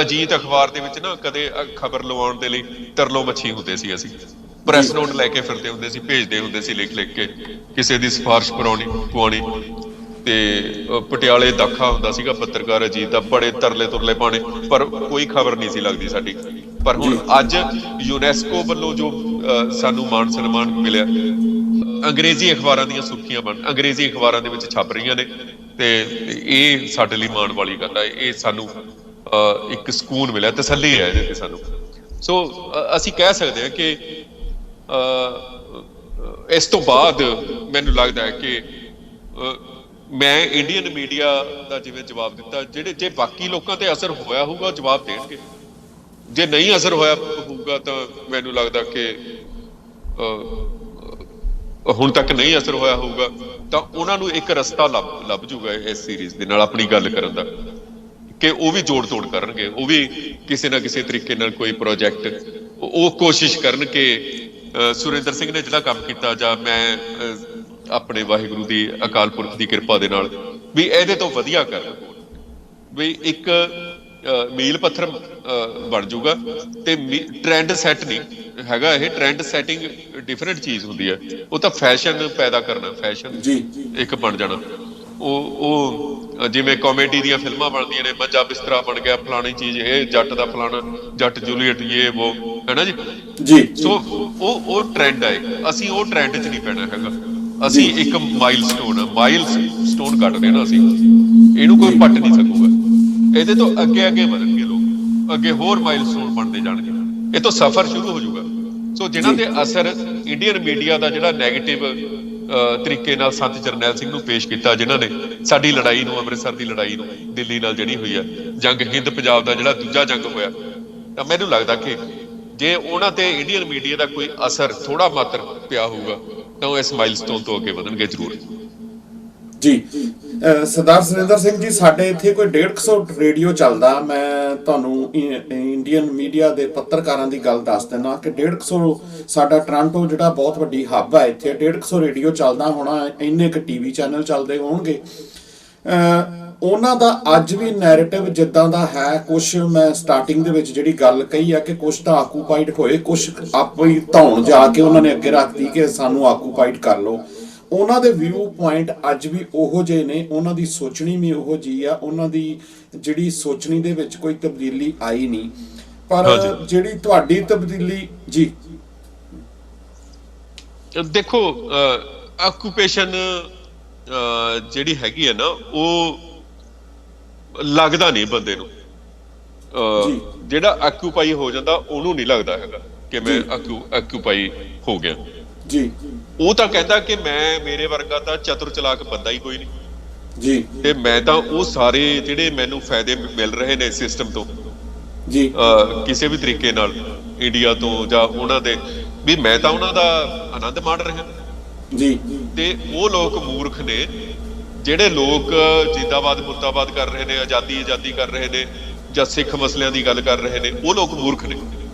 ਅਜੀਤ ਅਖਬਾਰ ਦੇ ਵਿੱਚ ਨਾ ਕਦੇ ਖਬਰ ਲਵਾਉਣ ਦੇ ਲਈ ਤਰਲੋ ਮੱਛੀ ਹੁੰਦੇ ਸੀ, ਅਸੀਂ ਪ੍ਰੈਸ ਨੋਟ ਲੈ ਕੇ ਫਿਰਦੇ ਹੁੰਦੇ ਸੀ, ਭੇਜਦੇ ਹੁੰਦੇ ਸੀ ਲਿਖ ਕੇ ਕਿਸੇ ਦੀ ਸਿਫਾਰਿਸ਼ ਪਵਾਉਣੀ। ਤੇ ਪਟਿਆਲੇ ਦਾਖਾ ਹੁੰਦਾ ਸੀਗਾ ਪੱਤਰਕਾਰ ਅਜੀਤ ਦਾ, ਬੜੇ ਤਰਲੇ ਤੁਰਲੇ ਪਾਣੇ, ਪਰ ਕੋਈ ਖਬਰ ਨਹੀਂ ਸੀ ਲੱਗਦੀ ਸਾਡੀ। ਪਰ ਹੁਣ ਅੱਜ ਯੂਨੈਸਕੋ ਵੱਲੋਂ ਜੋ ਸਾਨੂੰ ਮਾਣ ਸਨਮਾਨ ਮਿਲਿਆ, ਅੰਗਰੇਜ਼ੀ ਅਖਬਾਰਾਂ ਦੀਆਂ ਸੁਰਖੀਆਂ ਅੰਗਰੇਜ਼ੀ ਅਖਬਾਰਾਂ ਦੇ ਵਿੱਚ ਛਪ ਰਹੀਆਂ ਨੇ, ਤੇ ਇਹ ਸਾਡੇ ਲਈ ਮਾਣ ਵਾਲੀ ਗੱਲ ਹੈ। ਇਹ ਸਾਨੂੰ ਇੱਕ ਸਕੂਨ ਮਿਲਿਆ, ਤਸੱਲੀ ਹੈ ਇਹਦੇ ਤੇ ਸਾਨੂੰ। ਸੋ ਅਸੀਂ ਕਹਿ ਸਕਦੇ ਹਾਂ ਕਿ ਇਸ ਤੋਂ ਬਾਅਦ ਮੈਨੂੰ ਲੱਗਦਾ ਹੈ ਕਿ ਮੈਂ ਇੰਡੀਅਨ ਮੀਡੀਆ ਦਾ ਜਿਵੇਂ ਜਵਾਬ ਦਿੱਤਾ, ਜੇ ਬਾਕੀ ਲੋਕਾਂ ਤੇ ਅਸਰ ਹੋਇਆ ਹੋਊਗਾ ਜਵਾਬ ਦੇਣਗੇ, ਜੇ ਨਹੀਂ ਅਸਰ ਹੋਇਆ ਹੋਊਗਾ ਤਾਂ ਮੈਨੂੰ ਲੱਗਦਾ ਕਿ ਹੁਣ ਤੱਕ ਨਹੀਂ ਅਸਰ ਹੋਇਆ ਹੋਊਗਾ ਤਾਂ ਉਹਨਾਂ ਨੂੰ ਇੱਕ ਰਸਤਾ ਲੱਭ ਜੂਗਾ ਇਸ ਸੀਰੀਜ਼ ਦੇ ਨਾਲ ਆਪਣੀ ਗੱਲ ਕਰਨ ਦਾ, ਕਿ ਉਹ ਵੀ ਜੋੜ ਤੋੜ ਕਰਨਗੇ, ਉਹ ਵੀ ਕਿਸੇ ਨਾ ਕਿਸੇ ਤਰੀਕੇ ਨਾਲ ਕੋਈ ਪ੍ਰੋਜੈਕਟ ਉਹ ਕੋਸ਼ਿਸ਼ ਕਰਨ ਕਿ ਸੁਰਿੰਦਰ ਸਿੰਘ ਨੇ ਜਿਹੜਾ ਕੰਮ ਕੀਤਾ, ਜਾਂ ਮੈਂ ਆਪਣੇ ਵਾਹਿਗੁਰੂ ਦੀ ਅਕਾਲ ਪੁਰਖ ਦੀ ਕਿਰਪਾ ਦੇ ਨਾਲ ਵੀ ਇਹਦੇ ਤੋਂ ਵਧੀਆ ਕਰਨ, ਵੀ ਇੱਕ ਮੀਲ ਪੱਥਰ ਬਣ ਜਾਊਗਾ। ਤੇ ਟ੍ਰੈਂਡ ਸੈੱਟ ਨਹੀਂ ਹੈਗਾ, ਇਹ ਟ੍ਰੈਂਡ ਸੈਟਿੰਗ ਡਿਫਰੈਂਟ ਚੀਜ਼ ਹੁੰਦੀ ਹੈ। ਉਹ ਤਾਂ ਫੈਸ਼ਨ ਪੈਦਾ ਕਰਨਾ, ਫੈਸ਼ਨ ਇੱਕ ਬਣ ਜਾਣਾ। ਉਹ ਜਿਵੇਂ ਕਾਮੇਡੀ ਦੀਆਂ ਫਿਲਮਾਂ ਬਣਦੀਆਂ ਨੇ, ਮੰਜਾ ਬਿਸਤਰਾ ਬਣ ਗਿਆ, ਫਲਾਣੀ ਚੀਜ਼, ਇਹ ਜੱਟ ਦਾ ਫਲਾਣਾ, ਜੱਟ ਜੂਲੀਅਟ, ਇਹ ਉਹ ਹੈ ਨਾ ਜੀ। ਸੋ ਉਹ ਟ੍ਰੈਂਡ ਹੈ। ਅਸੀਂ ਉਹ ਟ੍ਰੈਂਡ 'ਚ ਨਹੀਂ ਪੈਣਾ ਹੈਗਾ। ਅਸੀਂ ਇੱਕ ਮਾਈਲਸਟੋਨ ਕੱਟਦੇ ਨਾ, ਅਸੀਂ ਇਹਨੂੰ ਕੋਈ ਪੱਟ ਨਹੀਂ ਸਕੂਗਾ। ਇਹਦੇ ਤੋਂ ਅੱਗੇ ਵਧਣਗੇ ਲੋਕ, ਅੱਗੇ ਹੋਰ ਮਾਈਲਸਟੋਨ ਬਣਦੇ ਜਾਣਗੇ, ਇਹ ਤੋਂ ਸਫ਼ਰ ਸ਼ੁਰੂ ਹੋ ਜਾਊਗਾ। ਸੋ ਜਿਨ੍ਹਾਂ ਦੇ ਅਸਰ ਇੰਡੀਅਨ ਮੀਡੀਆ ਦਾ ਜਿਹੜਾ ਨੈਗੇਟਿਵ ਤਰੀਕੇ ਨਾਲ ਸੰਤ ਜਰਨੈਲ ਸਿੰਘ ਨੂੰ ਪੇਸ਼ ਕੀਤਾ, ਜਿਨ੍ਹਾਂ ਨੇ ਸਾਡੀ ਲੜਾਈ ਨੂੰ, ਅੰਮ੍ਰਿਤਸਰ ਦੀ ਲੜਾਈ ਨੂੰ, ਦਿੱਲੀ ਨਾਲ ਜਿਹੜੀ ਹੋਈ ਹੈ ਜੰਗ, ਹਿੰਦ ਪੰਜਾਬ ਦਾ ਜਿਹੜਾ ਦੂਜਾ ਜੰਗ ਹੋਇਆ, ਤਾਂ ਮੈਨੂੰ ਲੱਗਦਾ ਕਿ ਜੇ ਉਹਨਾਂ ਤੇ ਇੰਡੀਅਨ ਮੀਡੀਆ ਦਾ ਕੋਈ ਅਸਰ ਥੋੜਾ ਮਾਤਰ ਪਿਆ ਹੋਊਗਾ ਤਾਂ ਉਹ ਇਸ ਮਾਈਲਸਟੋਨ ਤੋਂ ਅੱਗੇ ਵਧਣਗੇ ਜ਼ਰੂਰ ਜੀ। ਸਰਦਾਰ ਸੁਰਿੰਦਰ ਸਿੰਘ ਜੀ, ਸਾਡੇ ਇੱਥੇ ਕੋਈ 150 ਰੇਡੀਓ ਚੱਲਦਾ। ਮੈਂ ਤੁਹਾਨੂੰ ਇੰਡੀਅਨ ਮੀਡੀਆ ਦੇ ਪੱਤਰਕਾਰਾਂ ਦੀ ਗੱਲ ਦੱਸ ਦਿੰਦਾ ਕਿ 150 ਸਾਡਾ ਟੋਰਾਂਟੋ ਜਿਹੜਾ ਬਹੁਤ ਵੱਡੀ ਹੱਬ ਹੈ, ਇੱਥੇ 150 ਰੇਡੀਓ ਚੱਲਦਾ ਹੋਣਾ, ਇੰਨੇ ਕੁ ਟੀਵੀ ਚੈਨਲ ਚੱਲਦੇ ਹੋਣਗੇ। ਉਹਨਾਂ ਦਾ ਅੱਜ ਵੀ ਨੈਰੇਟਿਵ ਜਿੱਦਾਂ ਦਾ ਹੈ। ਕੁਛ ਮੈਂ ਸਟਾਰਟਿੰਗ ਦੇ ਵਿੱਚ ਜਿਹੜੀ ਗੱਲ ਕਹੀ ਆ ਕਿ ਕੁਛ ਤਾਂ ਆਕੂਪਾਈਡ ਹੋਏ, ਕੁਛ ਆਪੇ ਹੀ ਧੌਣ ਜਾ ਕੇ ਉਹਨਾਂ ਨੇ ਅੱਗੇ ਰੱਖਤੀ ਕਿ ਸਾਨੂੰ ਆਕੂਪਾਈਡ ਕਰ ਲਓ। ਉਹਨਾਂ ਦੇ ਵਿਊ ਪੁਆਇੰਟ ਅੱਜ ਵੀ ਉਹੋ ਜਿਹੇ ਨੇ, ਉਹਨਾਂ ਦੀ ਸੋਚਣੀ ਵੀ ਉਹੋ ਜਿਹੀ ਆ, ਉਹਨਾਂ ਦੀ ਜਿਹੜੀ ਸੋਚਣੀ ਦੇ ਵਿੱਚ ਕੋਈ ਤਬਦੀਲੀ ਆਈ ਨਹੀਂ। ਪਰ ਜਿਹੜੀ ਤੁਹਾਡੀ ਤਬਦੀਲੀ ਜੀ, ਦੇਖੋ ਆਕੂਪੇਸ਼ਨ ਜਿਹੜੀ ਹੈਗੀ ਹੈ ਨਾ, ਉਹ ਲੱਗਦਾ ਨਹੀਂ ਬੰਦੇ ਨੂੰ। ਜੀ। ਜਿਹੜਾ ਆਕਿਊਪਾਈ ਹੋ ਜਾਂਦਾ ਉਹਨੂੰ ਨਹੀਂ ਲੱਗਦਾ ਹੈਗਾ ਕਿ ਮੈਂ ਆਕਿਊਪਾਈ ਹੋ ਗਿਆ। ਜੀ ਉਹ ਤਾਂ ਕਹਿੰਦਾ ਕਿ ਮੇਰੇ ਵਰਗਾ ਤਾਂ ਚਤੁਰ ਚਲਾਕ ਬੰਦਾ ਹੀ ਕੋਈ ਨਹੀਂ, ਜੀ ਤੇ ਮੈਂ ਤਾਂ ਉਹ ਸਾਰੇ ਜਿਹੜੇ ਮੈਨੂੰ ਫਾਇਦੇ ਮਿਲ ਰਹੇ ਨੇ ਸਿਸਟਮ ਤੋਂ ਜੀ ਕਿਸੇ ਵੀ ਤਰੀਕੇ ਨਾਲ ਇੰਡੀਆ ਤੋਂ ਜਾਂ ਉਹਨਾਂ ਦੇ, ਵੀ ਮੈਂ ਤਾਂ ਉਹਨਾਂ ਦਾ ਆਨੰਦ ਮਾਣ ਰਿਹਾ। ਜੀ ਤੇ ਉਹ ਲੋਕ ਮੂਰਖ ਨੇ ਜਿਹੜੇ ਲੋਕ ਜਿੰਦਾਬਾਦ ਮੁਰਦਾਬਾਦ ਕਰ ਰਹੇ ਨੇ, ਆਜ਼ਾਦੀ ਕਰ ਰਹੇ ਨੇ, ਜਾਂ ਸਿੱਖ ਮਸਲਿਆਂ ਦੀ ਗੱਲ ਕਰ ਰਹੇ ਨੇ, ਉਹ ਲੋਕ ਮੂਰਖ ਨੇ।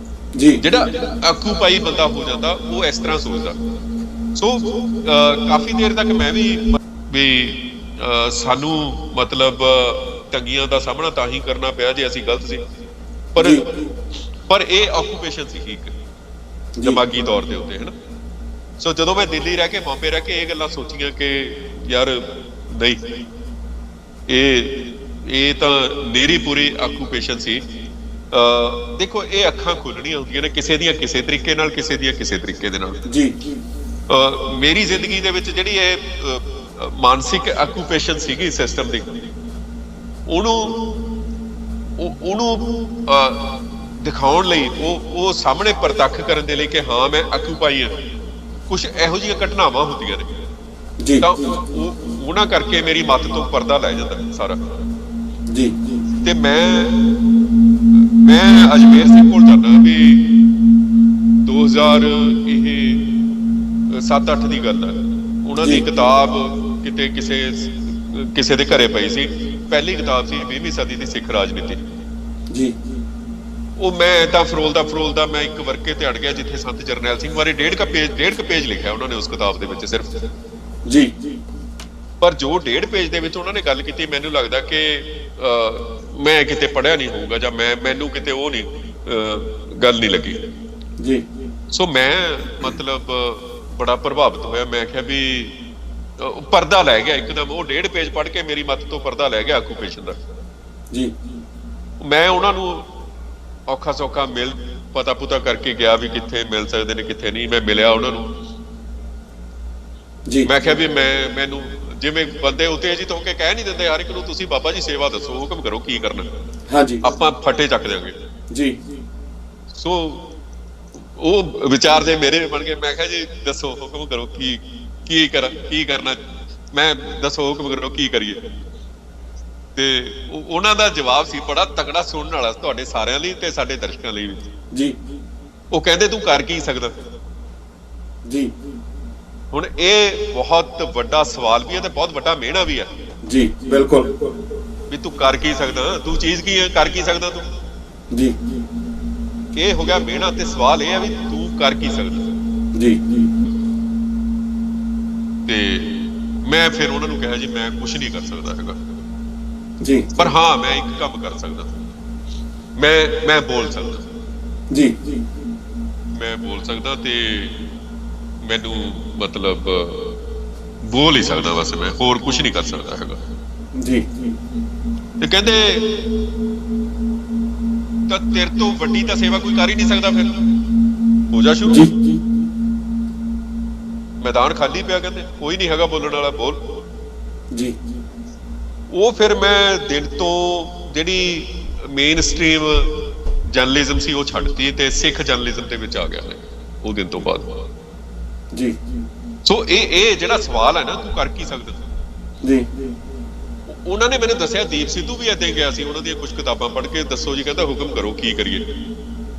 ਜੀ ਜਿਹੜਾ ਆਕਿਊਪਾਈ ਬੰਦਾ ਹੋ ਜਾਂਦਾ ਉਹ ਇਸ ਤਰ੍ਹਾਂ ਸੋਚਦਾ। ਸੋ ਕਾਫੀ ਦੇਰ ਤੱਕ ਮੈਂ ਵੀ ਸਾਨੂੰ ਮਤਲਬ ਤੰਗੀਆਂ ਦਾ ਸਾਹਮਣਾ ਤਾਂ ਹੀ ਕਰਨਾ ਪਿਆ ਜੇ ਅਸੀਂ ਗਲਤ ਸੀ, ਪਰ ਇਹ ਆਕੂਪੇਸ਼ਨ ਸੀ ਇੱਕ ਦਿਮਾਗੀ ਤੌਰ ਦੇ ਉੱਤੇ, ਹੈ ਨਾ। ਸੋ ਜਦੋਂ ਮੈਂ ਦਿੱਲੀ ਰਹਿ ਕੇ, ਬੰਬੇ ਰਹਿ ਕੇ ਇਹ ਗੱਲਾਂ ਸੋਚੀਆਂ ਕਿ ਯਾਰ ਨਹੀਂ, ਇਹ ਤਾਂ ਮੇਰੀ ਪੂਰੀ ਆਕੂਪੇਸ਼ਨ ਸੀ। ਦੇਖੋ, ਇਹ ਅੱਖਾਂ ਖੁੱਲਣੀਆਂ ਹੁੰਦੀਆਂ ਨੇ, ਕਿਸੇ ਦੀਆਂ ਕਿਸੇ ਤਰੀਕੇ ਨਾਲ, ਕਿਸੇ ਦੀਆਂ ਕਿਸੇ ਤਰੀਕੇ ਦੇ ਨਾਲ। ਜੀ ਮੇਰੀ ਜ਼ਿੰਦਗੀ ਦੇ ਵਿੱਚ ਜਿਹੜੀ ਇਹ ਮਾਨਸਿਕ ਆਕੂਪੇਸ਼ਨ ਸੀਗੀ ਸਿਸਟਮ ਦੀ, ਉਹਨੂੰ ਦਿਖਾਉਣ ਲਈ, ਉਹ ਸਾਹਮਣੇ ਪ੍ਰਤੱਖ ਕਰਨ ਦੇ ਲਈ ਕਿ ਹਾਂ ਮੈਂ ਆਕੂਪਾਈ ਹਾਂ, ਕੁਝ ਇਹੋ ਜਿਹੀਆਂ ਘਟਨਾਵਾਂ ਹੁੰਦੀਆਂ ਨੇ ਜੀ, ਤਾਂ ਉਹਨਾਂ ਕਰਕੇ ਮੇਰੀ ਮੱਤ ਤੋਂ ਪਰਦਾ ਲੈ ਜਾਂਦਾ ਸਾਰਾ। ਜੀ ਤੇ ਮੈਂ ਅਜਮੇਰ ਸਿੰਘ ਕੋਲ ਜਾਂਦਾ ਵੀ 2007-8 ਦੀ ਗੱਲ ਹੈ। ਉਹਨਾਂ ਦੀ ਕਿਤਾਬ ਕਿਤੇ ਕਿਸੇ ਦੇ ਘਰੇ ਪਈ ਸੀ, ਪਹਿਲੀ ਕਿਤਾਬ ਸੀ 20ਵੀਂ ਸਦੀ ਦੀ ਸਿੱਖ ਰਾਜਨੀਤੀ। ਜੀ ਉਹ ਮੈਂ ਤਾਂ ਫਰੋਲਦਾ ਮੈਂ ਇੱਕ ਵਰਕੇ ਤੇ ਅੜ ਗਿਆ ਜਿੱਥੇ ਸੰਤ ਜਰਨੈਲ ਸਿੰਘ ਬਾਰੇ ਡੇਢ ਕੁ ਪੇਜ ਲਿਖਿਆ ਉਹਨਾਂ ਨੇ ਉਸ ਕਿਤਾਬ ਦੇ ਵਿੱਚ ਸਿਰਫ। ਜੀ ਪਰ ਜੋ 1.5 ਪੇਜ ਦੇ ਵਿੱਚ ਉਹਨਾਂ ਨੇ ਗੱਲ ਕੀਤੀ, ਮੈਨੂੰ ਲੱਗਦਾ ਕਿ ਮੈਂ ਕਿਤੇ ਪੜ੍ਹਿਆ ਨਹੀਂ ਹੋਊਗਾ, ਜਾਂ ਮੈਨੂੰ ਕਿਤੇ ਉਹ ਨਹੀਂ ਗੱਲ ਨਹੀਂ ਲੱਗੀ। ਜੀ ਸੋ ਮੈਂ ਮਤਲਬ ਬੜਾ ਪ੍ਰਭਾਵਿਤ ਹੋਇਆ। ਮੈਂ ਕਿਹਾ ਵੀ ਪਰਦਾ ਲੈ ਗਿਆ ਇੱਕਦਮ, ਉਹ 1.5 ਪੇਜ ਪੜ੍ਹ ਕੇ ਮੇਰੀ ਮੱਤ ਤੋਂ ਪਰਦਾ ਲੈ ਗਿਆ ਆਕੂਪੇਸ਼ਨ ਦਾ। ਜੀ ਮੈਂ ਉਹਨਾਂ ਨੂੰ ਔਖਾ ਸੌਖਾ ਪਤਾ ਪੁਤਾ ਕਰਕੇ ਗਿਆ ਵੀ ਕਿੱਥੇ ਮਿਲ ਸਕਦੇ ਨੇ ਕਿੱਥੇ ਨਹੀਂ। ਮੈਂ ਮਿਲਿਆ ਉਹਨਾਂ ਨੂੰ। ਜੀ ਮੈਂ ਕਿਹਾ ਵੀ ਮੈਨੂੰ ਜਿਵੇਂ ਬੰਦੇ ਉਤੇਜਿਤ ਹੋ ਕੇ ਕਹਿ ਨਹੀਂ ਦਿੰਦੇ ਹਰ ਇੱਕ ਨੂੰ, ਤੁਸੀਂ ਬਾਬਾ ਜੀ ਸੇਵਾ ਦੱਸੋ, ਹੁਕਮ ਕਰੋ ਕੀ ਕਰਨਾ, ਹਾਂਜੀ, ਆਪਾਂ ਫੱਟੇ ਚੱਕ ਦਿਆਂਗੇ। ਜੀ ਸੋ ਉਹ ਵਿਚਾਰ ਜੇ ਮੇਰੇ ਬਣ ਗਏ। ਮੈਂ ਕਿਹਾ ਜੀ ਦੱਸੋ, ਹੁਕਮ ਕਰੋ, ਕੀ ਕਰਨਾ, ਮੈਂ ਦੱਸੋ, ਹੁਕਮ ਕਰੋ, ਕੀ ਕਰੀਏ। ਤੇ ਉਹਨਾਂ ਦਾ ਜਵਾਬ ਸੀ ਬੜਾ ਤਕੜਾ, ਸੁਣਨ ਵਾਲਾ ਤੁਹਾਡੇ ਸਾਰਿਆਂ ਲਈ ਤੇ ਸਾਡੇ ਦਰਸ਼ਕਾਂ ਲਈ ਵੀ। ਜੀ ਉਹ ਕਹਿੰਦੇ ਤੂੰ ਕਰ ਕੀ ਸਕਦਾ। ਜੀ ਹੁਣ ਇਹ ਬਹੁਤ ਵੱਡਾ ਸਵਾਲ ਵੀ ਹੈ ਤੇ ਬਹੁਤ ਵੱਡਾ ਮਿਹਣਾ ਵੀ ਹੈ। ਜੀ ਬਿਲਕੁਲ। ਵੀ ਤੂੰ ਕਰ ਕੀ ਸਕਦਾ, ਤੂੰ ਚੀਜ਼ ਕੀ ਹੈ, ਕਰ ਕੀ ਸਕਦਾ ਤੂੰ। ਜੀ ਇਹ ਹੋ ਗਿਆ ਮਿਹਣਾ, ਤੇ ਸਵਾਲ ਇਹ ਹੈ ਵੀ ਤੂੰ ਕਰ ਕੀ ਸਕਦਾ। ਜੀ ਤੇ ਮੈਂ ਫਿਰ ਉਹਨਾਂ ਨੂੰ ਕਿਹਾ ਜੀ ਮੈਂ ਕੁਝ ਨਹੀਂ ਕਰ ਸਕਦਾ ਹੈਗਾ, ਜੀ ਪਰ ਹਾਂ ਮੈਂ ਇੱਕ ਕੰਮ ਕਰ ਸਕਦਾ, ਮੈਂ ਬੋਲ ਸਕਦਾ। ਜੀ ਮੈਂ ਬੋਲ ਸਕਦਾ ਤੇ ਮੈਨੂੰ ਮਤਲਬ ਬੋਲ ਹੀ ਸਕਦਾ, ਬਸ ਮੈਂ ਹੋਰ ਕੁਝ ਨਹੀਂ ਕਰ ਸਕਦਾ ਹੈਗਾ। ਜੀ ਤੇ ਕਹਿੰਦੇ ਤਾਂ ਤੇਰੇ ਤੋਂ ਵੱਡੀ ਤਾਂ ਸੇਵਾ ਕੋਈ ਕਰ ਹੀ ਨਹੀਂ ਸਕਦਾ, ਫਿਰ ਹੋ ਜਾ ਸ਼ੁਰੂ। ਜੀ ਮੈਦਾਨ ਖਾਲੀ ਪਿਆ, ਕਹਿੰਦੇ ਕੋਈ ਨਹੀਂ ਹੈਗਾ ਬੋਲਣ ਵਾਲਾ, ਬੋਲ। ਜੀ ਉਹ ਫਿਰ ਮੈਂ ਦਿਨ ਤੋਂ ਜਿਹੜੀ ਮੇਨ ਸਟ੍ਰੀਮ ਜਰਨਲਿਜ਼ਮ ਸੀ ਉਹ ਛੱਡਤੀ ਤੇ ਸਿੱਖ ਜਰਨਲਿਜ਼ਮ ਦੇ ਵਿੱਚ ਆ ਗਿਆ ਮੈਂ ਉਹ ਦਿਨ ਤੋਂ ਬਾਅਦ। ਜੀ ਸੋ ਇਹ ਜਿਹੜਾ ਸਵਾਲ ਹੈ ਨਾ, ਤੂੰ ਕਰ ਕੀ ਸਕਦਾ। ਜੀ ਉਹਨਾਂ ਨੇ ਮੈਨੂੰ ਦੱਸਿਆ, ਦੀਪ ਸਿੱਧੂ ਵੀ ਏਦਾਂ ਹੀ ਗਿਆ ਸੀ, ਉਹਨਾਂ ਦੀਆਂ ਕੁਝ ਕਿਤਾਬਾਂ ਪੜ੍ਹ ਕੇ, ਦੱਸੋ ਜੀ, ਕਹਿੰਦਾ ਹੁਕਮ ਕਰੋ ਕੀ ਕਰੀਏ।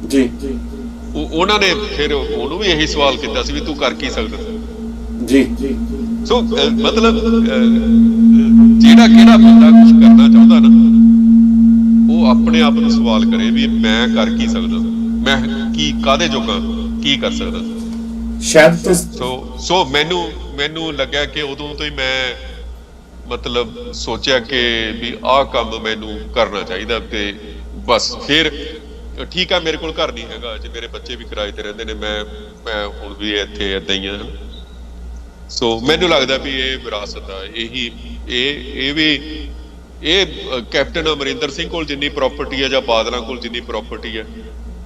ਜੀ ਉਹਨਾਂ ਨੇ ਫਿਰ ਉਹਨੂੰ ਵੀ ਇਹੀ ਸਵਾਲ ਕੀਤਾ ਸੀ ਵੀ ਤੂੰ ਕਰ ਕੀ ਸਕਦਾ। ਜੀ ਸੋ ਮਤਲਬ ਜਿਹੜਾ ਕਿਹੜਾ ਬੰਦਾ ਕੁਝ ਕਰਨਾ ਚਾਹੁੰਦਾ ਨਾ, ਉਹ ਆਪਣੇ ਆਪ ਨੂੰ ਸਵਾਲ ਕਰੇ ਵੀ ਮੈਂ ਕਰ ਕੀ ਸਕਦਾ, ਮੈਂ ਕਾਹਦੇ ਜੋਗਾ, ਕੀ ਕਰ ਸਕਦਾ। ਸ਼ਾਇਦ ਸੋ ਮੈਨੂੰ ਲੱਗਿਆ ਕਿ ਉਦੋਂ ਤੋਂ ਹੀ ਮੈਂ ਮਤਲਬ ਸੋਚਿਆ ਕਿ ਵੀ ਆਹ ਕੰਮ ਮੈਨੂੰ ਕਰਨਾ ਚਾਹੀਦਾ। ਤੇ ਬਸ ਫਿਰ ਠੀਕ ਆ, ਮੇਰੇ ਕੋਲ ਘਰ ਨਹੀਂ ਹੈਗਾ, ਜੇ ਮੇਰੇ ਬੱਚੇ ਵੀ ਕਿਰਾਏ ਤੇ ਰਹਿੰਦੇ ਨੇ, ਮੈਂ ਹੁਣ ਵੀ ਇੱਥੇ ਏਦਾਂ ਹੀ ਆ। ਸੋ ਮੈਨੂੰ ਲੱਗਦਾ ਵੀ ਇਹ ਵਿਰਾਸਤ ਆ, ਇਹ ਕੈਪਟਨ ਅਮਰਿੰਦਰ ਸਿੰਘ ਕੋਲ ਜਿੰਨੀ ਪ੍ਰਾਪਰਟੀ ਹੈ ਜਾਂ ਬਾਦਲਾਂ ਕੋਲ ਜਿੰਨੀ ਪ੍ਰਾਪਰਟੀ ਹੈ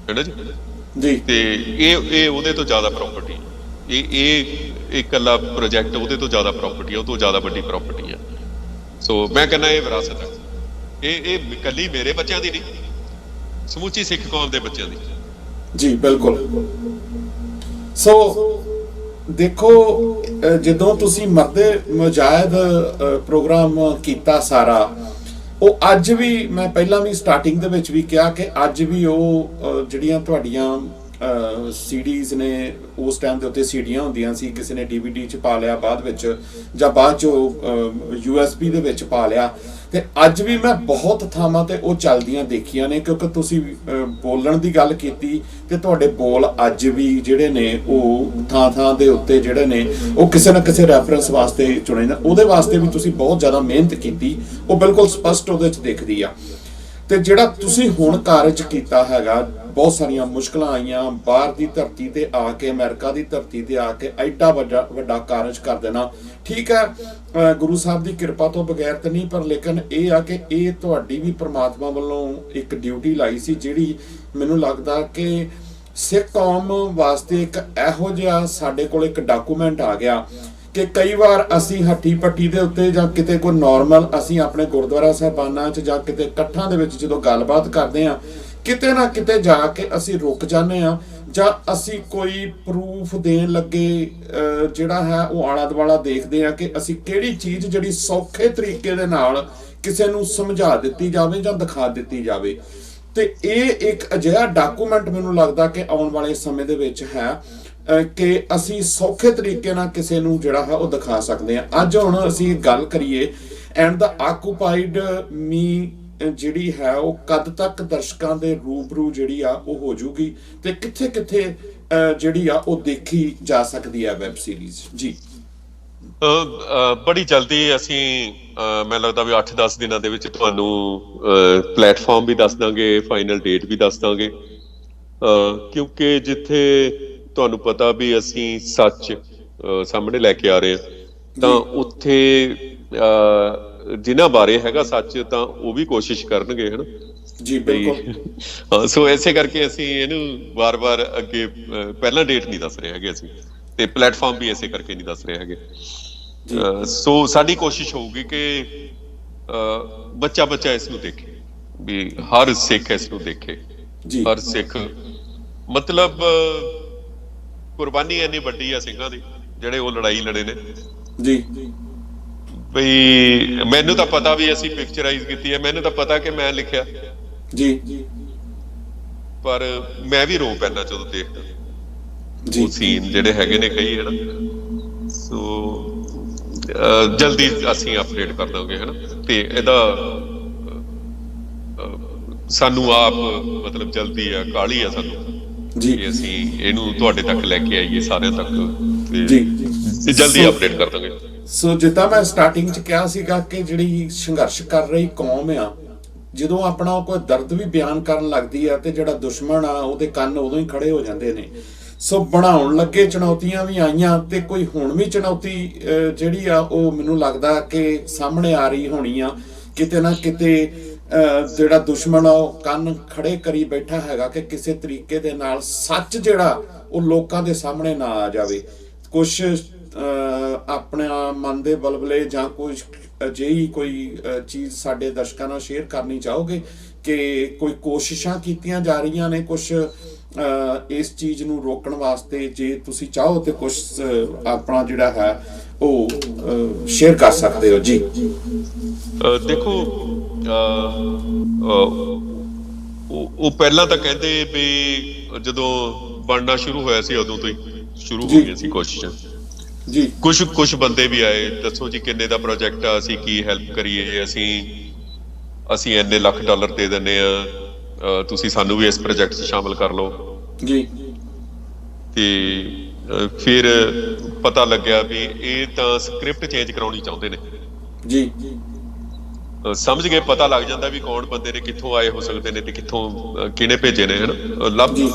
ਨਾ ਜੀ, ਜੀ ਤੇ ਇਹ ਉਹਦੇ ਤੋਂ ਜ਼ਿਆਦਾ ਪ੍ਰਾਪਰਟੀ, ਇਹ ਇਕੱਲਾ ਪ੍ਰੋਜੈਕਟ ਉਹਦੇ ਤੋਂ ਜ਼ਿਆਦਾ ਪ੍ਰਾਪਰਟੀ ਹੈ, ਉਹ ਤੋਂ ਜ਼ਿਆਦਾ ਵੱਡੀ ਪ੍ਰਾਪਰਟੀ ਹੈ। ਸੋ ਮੈਂ ਕਹਿੰਦਾ ਇਹ ਵਿਰਾਸਤ ਹੈ, ਇਹ ਇਕੱਲੀ ਮੇਰੇ ਬੱਚਿਆਂ ਦੀ ਨਹੀਂ, ਸਮੁੱਚੀ ਸਿੱਖ ਕੌਮ ਦੇ ਬੱਚਿਆਂ ਦੀ। ਜੀ ਬਿਲਕੁਲ। ਸੋ ਦੇਖੋ, ਜਦੋਂ ਤੁਸੀਂ ਮਰਦੇ ਮੁਜਾਹਿਦ ਪ੍ਰੋਗਰਾਮ ਕੀਤਾ ਸਾਰਾ, ਉਹ ਅੱਜ ਵੀ, ਮੈਂ ਪਹਿਲਾਂ ਵੀ ਸਟਾਰਟਿੰਗ ਦੇ ਵਿੱਚ ਵੀ ਕਿਹਾ ਕਿ ਅੱਜ ਵੀ ਉਹ ਜਿਹੜੀਆਂ ਤੁਹਾਡੀਆਂ ਸੀਡੀਜ਼ ਨੇ, ਉਸ ਟਾਈਮ ਦੇ ਉੱਤੇ ਸੀਡੀਆਂ ਹੁੰਦੀਆਂ ਸੀ, ਕਿਸੇ ਨੇ DVD 'ਚ ਪਾ ਲਿਆ ਬਾਅਦ ਵਿੱਚ, ਜਾਂ ਬਾਅਦ 'ਚ USB ਦੇ ਵਿੱਚ ਪਾ ਲਿਆ, ਤੇ ਅੱਜ ਵੀ ਮੈਂ ਬਹੁਤ ਥਾਵਾਂ ਤੇ ਉਹ ਚੱਲਦੀਆਂ ਦੇਖੀਆਂ ਨੇ। ਕਿਉਂਕਿ ਤੁਸੀਂ ਬੋਲਣ ਦੀ ਗੱਲ ਕੀਤੀ, ਤੇ ਤੁਹਾਡੇ ਬੋਲ ਅੱਜ ਵੀ ਜਿਹੜੇ ਨੇ ਉਹ ਥਾਂ ਥਾਂ ਦੇ ਉੱਤੇ ਜਿਹੜੇ ਨੇ ਉਹ ਕਿਸੇ ਨਾ ਕਿਸੇ ਰੈਫਰੈਂਸ ਵਾਸਤੇ ਚੁਣੇ ਨੇ। ਉਹਦੇ ਵਾਸਤੇ ਵੀ ਤੁਸੀਂ ਬਹੁਤ ਜ਼ਿਆਦਾ ਮਿਹਨਤ ਕੀਤੀ, ਉਹ ਬਿਲਕੁਲ ਸਪਸ਼ਟ ਉਹਦੇ 'ਚ ਦਿਖਦੀ ਆ। ਤੇ ਜਿਹੜਾ ਤੁਸੀਂ ਹੁਣ ਕਾਰਜ ਕੀਤਾ ਹੈਗਾ, ਬਹੁਤ ਸਾਰੀਆਂ ਮੁਸ਼ਕਲਾਂ ਆਈਆਂ, ਬਾਹਰ ਦੀ ਧਰਤੀ ਤੇ ਆ ਕੇ, ਅਮਰੀਕਾ ਦੀ ਧਰਤੀ ਤੇ ਆ ਕੇ ਐਡਾ ਵੱਡਾ ਕਾਰਜ ਕਰ ਦੇਣਾ, ਠੀਕ ਹੈ, ਗੁਰੂ ਸਾਹਿਬ ਦੀ ਕਿਰਪਾ ਤੋਂ ਬਗੈਰ ਤਾਂ ਨਹੀਂ, ਪਰ ਲੇਕਿਨ ਇਹ ਆ ਕਿ ਇਹ ਤੁਹਾਡੀ ਵੀ ਪ੍ਰਮਾਤਮਾ ਵੱਲੋਂ ਇੱਕ ਡਿਊਟੀ ਲਾਈ ਸੀ, ਜਿਹੜੀ ਮੈਨੂੰ ਲੱਗਦਾ ਕਿ ਸਿੱਖ ਕੌਮ ਵਾਸਤੇ ਇੱਕ ਇਹੋ ਜਿਹਾ ਸਾਡੇ ਕੋਲ ਇੱਕ ਡਾਕੂਮੈਂਟ ਆ ਗਿਆ ਕਿ ਕਈ ਵਾਰ ਅਸੀਂ ਹੱਟੀ ਪੱਟੀ ਦੇ ਉੱਤੇ ਜਾਂ ਕਿਤੇ ਕੋਈ ਨਾਰਮਲ, ਅਸੀਂ ਆਪਣੇ ਗੁਰਦੁਆਰਾ ਸਾਹਿਬਾਨਾਂ 'ਚ ਜਾਂ ਕਿਤੇ ਇਕੱਠਾਂ ਦੇ ਵਿੱਚ ਜਦੋਂ ਗੱਲਬਾਤ ਕਰਦੇ ਹਾਂ, ਕਿਤੇ ਨਾ ਕਿਤੇ ਜਾ ਕੇ ਅਸੀਂ ਰੁਕ ਜਾਂਦੇ ਹਾਂ, ਜਾਂ ਅਸੀਂ ਕੋਈ ਪ੍ਰੂਫ ਦੇਣ ਲੱਗੇ ਜਿਹੜਾ ਹੈ ਉਹ ਆਲਾ ਦੁਆਲਾ ਦੇਖਦੇ ਹਾਂ ਕਿ ਅਸੀਂ ਕਿਹੜੀ ਚੀਜ਼ ਜਿਹੜੀ ਸੌਖੇ ਤਰੀਕੇ ਦੇ ਨਾਲ ਕਿਸੇ ਨੂੰ ਸਮਝਾ ਦਿੱਤੀ ਜਾਵੇ ਜਾਂ ਦਿਖਾ ਦਿੱਤੀ ਜਾਵੇ। ਤੇ ਇਹ ਇੱਕ ਅਜਿਹਾ ਡਾਕੂਮੈਂਟ ਮੈਨੂੰ ਲੱਗਦਾ ਕਿ ਆਉਣ ਵਾਲੇ ਸਮੇਂ ਦੇ ਵਿੱਚ ਹੈ ਕਿ ਅਸੀਂ ਸੌਖੇ ਤਰੀਕੇ ਨਾਲ ਕਿਸੇ ਨੂੰ ਜਿਹੜਾ ਹੈ ਉਹ ਦਿਖਾ ਸਕਦੇ ਹਾਂ। ਅੱਜ ਹੁਣ ਅਸੀਂ ਗੱਲ ਕਰੀਏ, ਐਂਡ ਦਾ ਆਕੂਪਾਈਡ ਮੀ ਜਿਹੜੀ ਹੈ ਉਹ ਕਦ ਤੱਕ ਦਰਸ਼ਕਾਂ ਦੇ ਰੂਬਰੂ ਜਿਹੜੀ ਆ ਉਹ ਹੋ ਜੂਗੀ, ਤੇ ਕਿੱਥੇ ਕਿੱਥੇ ਜਿਹੜੀ ਆ ਉਹ ਦੇਖੀ ਜਾ ਸਕਦੀ ਹੈ ਵੈਬ ਸੀਰੀਜ਼? ਜੀ ਬੜੀ ਜਲਦੀ ਅਸੀਂ, ਮੈਨੂੰ ਲੱਗਦਾ ਵੀ 8-10 ਦਿਨਾਂ ਦੇ ਵਿੱਚ ਤੁਹਾਨੂੰ ਪਲੇਟਫਾਰਮ ਵੀ ਦੱਸ ਦਾਂਗੇ, ਫਾਈਨਲ ਡੇਟ ਵੀ ਦੱਸ ਦਾਂਗੇ, ਕਿਉਂਕਿ ਜਿੱਥੇ ਤੁਹਾਨੂੰ ਪਤਾ ਵੀ ਅਸੀਂ ਸੱਚ ਸਾਹਮਣੇ ਲੈ ਕੇ ਆ ਰਹੇ ਹਾਂ, ਤਾਂ ਉੱਥੇ ਜਿਨ੍ਹਾਂ ਬਾਰੇ ਹੈਗਾ ਸੱਚ, ਤਾਂ ਉਹ ਵੀ ਕੋਸ਼ਿਸ਼ ਕਰਨਗੇ, ਹਨਾ ਜੀ ਬਿਲਕੁਲ। ਹਾਂ, ਸੋ ਇਸੇ ਕਰਕੇ ਅਸੀਂ ਇਹਨੂੰ ਵਾਰ-ਵਾਰ ਅੱਗੇ ਪਹਿਲਾਂ ਡੇਟ ਨਹੀਂ ਦੱਸ ਰਹੇ ਹੈਗੇ ਅਸੀਂ, ਤੇ ਪਲੇਟਫਾਰਮ ਵੀ ਇਸੇ ਕਰਕੇ ਨਹੀਂ ਦੱਸ ਰਹੇ ਹੈਗੇ। ਸੋ ਸਾਡੀ ਕੋਸ਼ਿਸ਼ ਹੋਊਗੀ ਕਿ ਬੱਚਾ ਇਸ ਨੂੰ ਦੇਖੇ, ਵੀ ਹਰ ਸਿੱਖ ਇਸ ਨੂੰ ਦੇਖੇ, ਹਰ ਸਿੱਖ, ਮਤਲਬ ਕੁਰਬਾਨੀ ਇੰਨੀ ਵੱਡੀ ਆ ਸਿੰਘਾਂ ਦੀ, ਜਿਹੜੇ ਉਹ ਲੜਾਈ ਲੜੇ ਨੇ ਜੀ। ਬਈ ਮੈਨੂੰ ਤਾਂ ਪਤਾ ਵੀ ਅਸੀਂ ਪਿਕਚਰਾਈਜ਼ ਕੀਤੀ ਹੈ, ਮੈਨੂੰ ਤਾਂ ਪਤਾ ਕਿ ਮੈਂ ਲਿਖਿਆ ਜੀ, ਪਰ ਮੈਂ ਵੀ ਰੋ ਪੈਂਦਾ ਜਦੋਂ ਦੇਖਦਾ ਜੀ ਉਹ ਸੀਨ ਜਿਹੜੇ ਹੈਗੇ ਨੇ ਕਈ, ਹਨਾ। ਸੋ ਜਲਦੀ ਅਸੀਂ ਅਪਡੇਟ ਕਰ ਦਾਂਗੇ, ਹਨਾ। ਤੇ ਇਹਦਾ ਸਾਨੂੰ ਆਪ ਮਤਲਬ ਜਲਦੀ ਆ, ਕਾਹਲੀ ਆ ਸਾਨੂੰ ਜੀ, ਅਸੀਂ ਇਹਨੂੰ ਤੁਹਾਡੇ ਤੱਕ ਲੈ ਕੇ ਆਈਏ, ਸਾਰਿਆਂ ਤੱਕ, ਜੀ ਜਲਦੀ ਅਪਡੇਟ ਕਰ ਦਾਂਗੇ। ਸੋ ਜਿੱਦਾਂ ਮੈਂ ਸਟਾਰਟਿੰਗ 'ਚ ਕਿਹਾ ਸੀਗਾ ਕਿ ਜਿਹੜੀ ਸੰਘਰਸ਼ ਕਰ ਰਹੀ ਕੌਮ ਆ, ਜਦੋਂ ਆਪਣਾ ਕੋਈ ਦਰਦ ਵੀ ਬਿਆਨ ਕਰਨ ਲੱਗਦੀ ਆ, ਤੇ ਜਿਹੜਾ ਦੁਸ਼ਮਣ ਆ ਉਹਦੇ ਕੰਨ ਉਦੋਂ ਹੀ ਖੜੇ ਹੋ ਜਾਂਦੇ ਨੇ। ਸੋ ਬਣਾਉਣ ਲੱਗੇ ਚੁਣੌਤੀਆਂ ਵੀ ਆਈਆਂ, ਤੇ ਕੋਈ ਹੁਣ ਵੀ ਚੁਣੌਤੀ ਜਿਹੜੀ ਆ ਉਹ ਮੈਨੂੰ ਲੱਗਦਾ ਕਿ ਸਾਹਮਣੇ ਆ ਰਹੀ ਹੋਣੀ ਆ। ਕਿਤੇ ਨਾ ਕਿਤੇ ਜਿਹੜਾ ਦੁਸ਼ਮਣ ਆ ਉਹ ਕੰਨ ਖੜੇ ਕਰੀ ਬੈਠਾ ਹੈਗਾ ਕਿ ਕਿਸੇ ਤਰੀਕੇ ਦੇ ਨਾਲ ਸੱਚ ਜਿਹੜਾ ਉਹ ਲੋਕਾਂ ਦੇ ਸਾਹਮਣੇ ਨਾ ਆ ਜਾਵੇ। ਕੁਛ ਆਪਣਾ ਮਨ ਦੇ ਬਲਬਲੇ ਜਾਂ ਕੁਝ ਅਜਿਹੀ ਕੋਈ ਚੀਜ਼ ਸਾਡੇ ਦਰਸ਼ਕਾਂ ਨਾਲ ਸ਼ੇਅਰ ਕਰਨੀ ਚਾਹੋਗੇ ਕਿ ਕੋਈ ਕੋਸ਼ਿਸ਼ਾਂ ਕੀਤੀਆਂ ਜਾ ਰਹੀਆਂ ਨੇ ਕੁਛ ਇਸ ਚੀਜ਼ ਨੂੰ ਰੋਕਣ ਵਾਸਤੇ? ਜੇ ਤੁਸੀਂ ਚਾਹੋ ਤੇ ਕੁਛ ਆਪਣਾ ਜਿਹੜਾ ਹੈ ਉਹ ਸ਼ੇਅਰ ਕਰ ਸਕਦੇ ਹੋ। ਜੀ ਦੇਖੋ, ਉਹ ਪਹਿਲਾਂ ਤਾਂ ਕਹਿੰਦੇ ਵੀ ਜਦੋਂ ਬਣਨਾ ਸ਼ੁਰੂ ਹੋਇਆ ਸੀ ਉਦੋਂ ਤੋਂ ਹੀ ਸ਼ੁਰੂ ਹੋ ਗਈਆਂ ਸੀ ਕੋਸ਼ਿਸ਼ਾਂ ਜੀ। ਕੁਝ ਬੰਦੇ ਵੀ ਆਏ, ਦੱਸੋ ਜੀ ਕਿੰਨੇ ਦਾ ਪ੍ਰੋਜੈਕਟ ਆ, ਅਸੀਂ ਕੀ ਹੈਲਪ ਕਰੀਏ, ਅਸੀਂ ਇੰਨੇ ਲੱਖ ਡਾਲਰ ਦੇ ਦਿੰਦੇ ਆ, ਤੁਸੀਂ ਸਾਨੂੰ ਵੀ ਇਸ ਪ੍ਰੋਜੈਕਟ 'ਚ ਸ਼ਾਮਲ ਕਰ ਲਓ ਜੀ। ਤੇ ਫਿਰ ਪਤਾ ਲੱਗਿਆ ਵੀ ਇਹ ਤਾਂ ਸਕ੍ਰਿਪਟ ਚੇਂਜ ਕਰਾਉਣੀ ਚਾਹੁੰਦੇ ਨੇ ਜੀ। ਸਮਝ ਗਏ, ਪਤਾ ਲੱਗ ਜਾਂਦਾ ਵੀ ਕੌਣ ਬੰਦੇ ਨੇ, ਕਿੱਥੋਂ ਆਏ ਹੋ ਸਕਦੇ ਨੇ, ਤੇ ਕਿੱਥੋਂ ਕਿਹਨੇ ਭੇਜੇ ਨੇ, ਹਨਾ,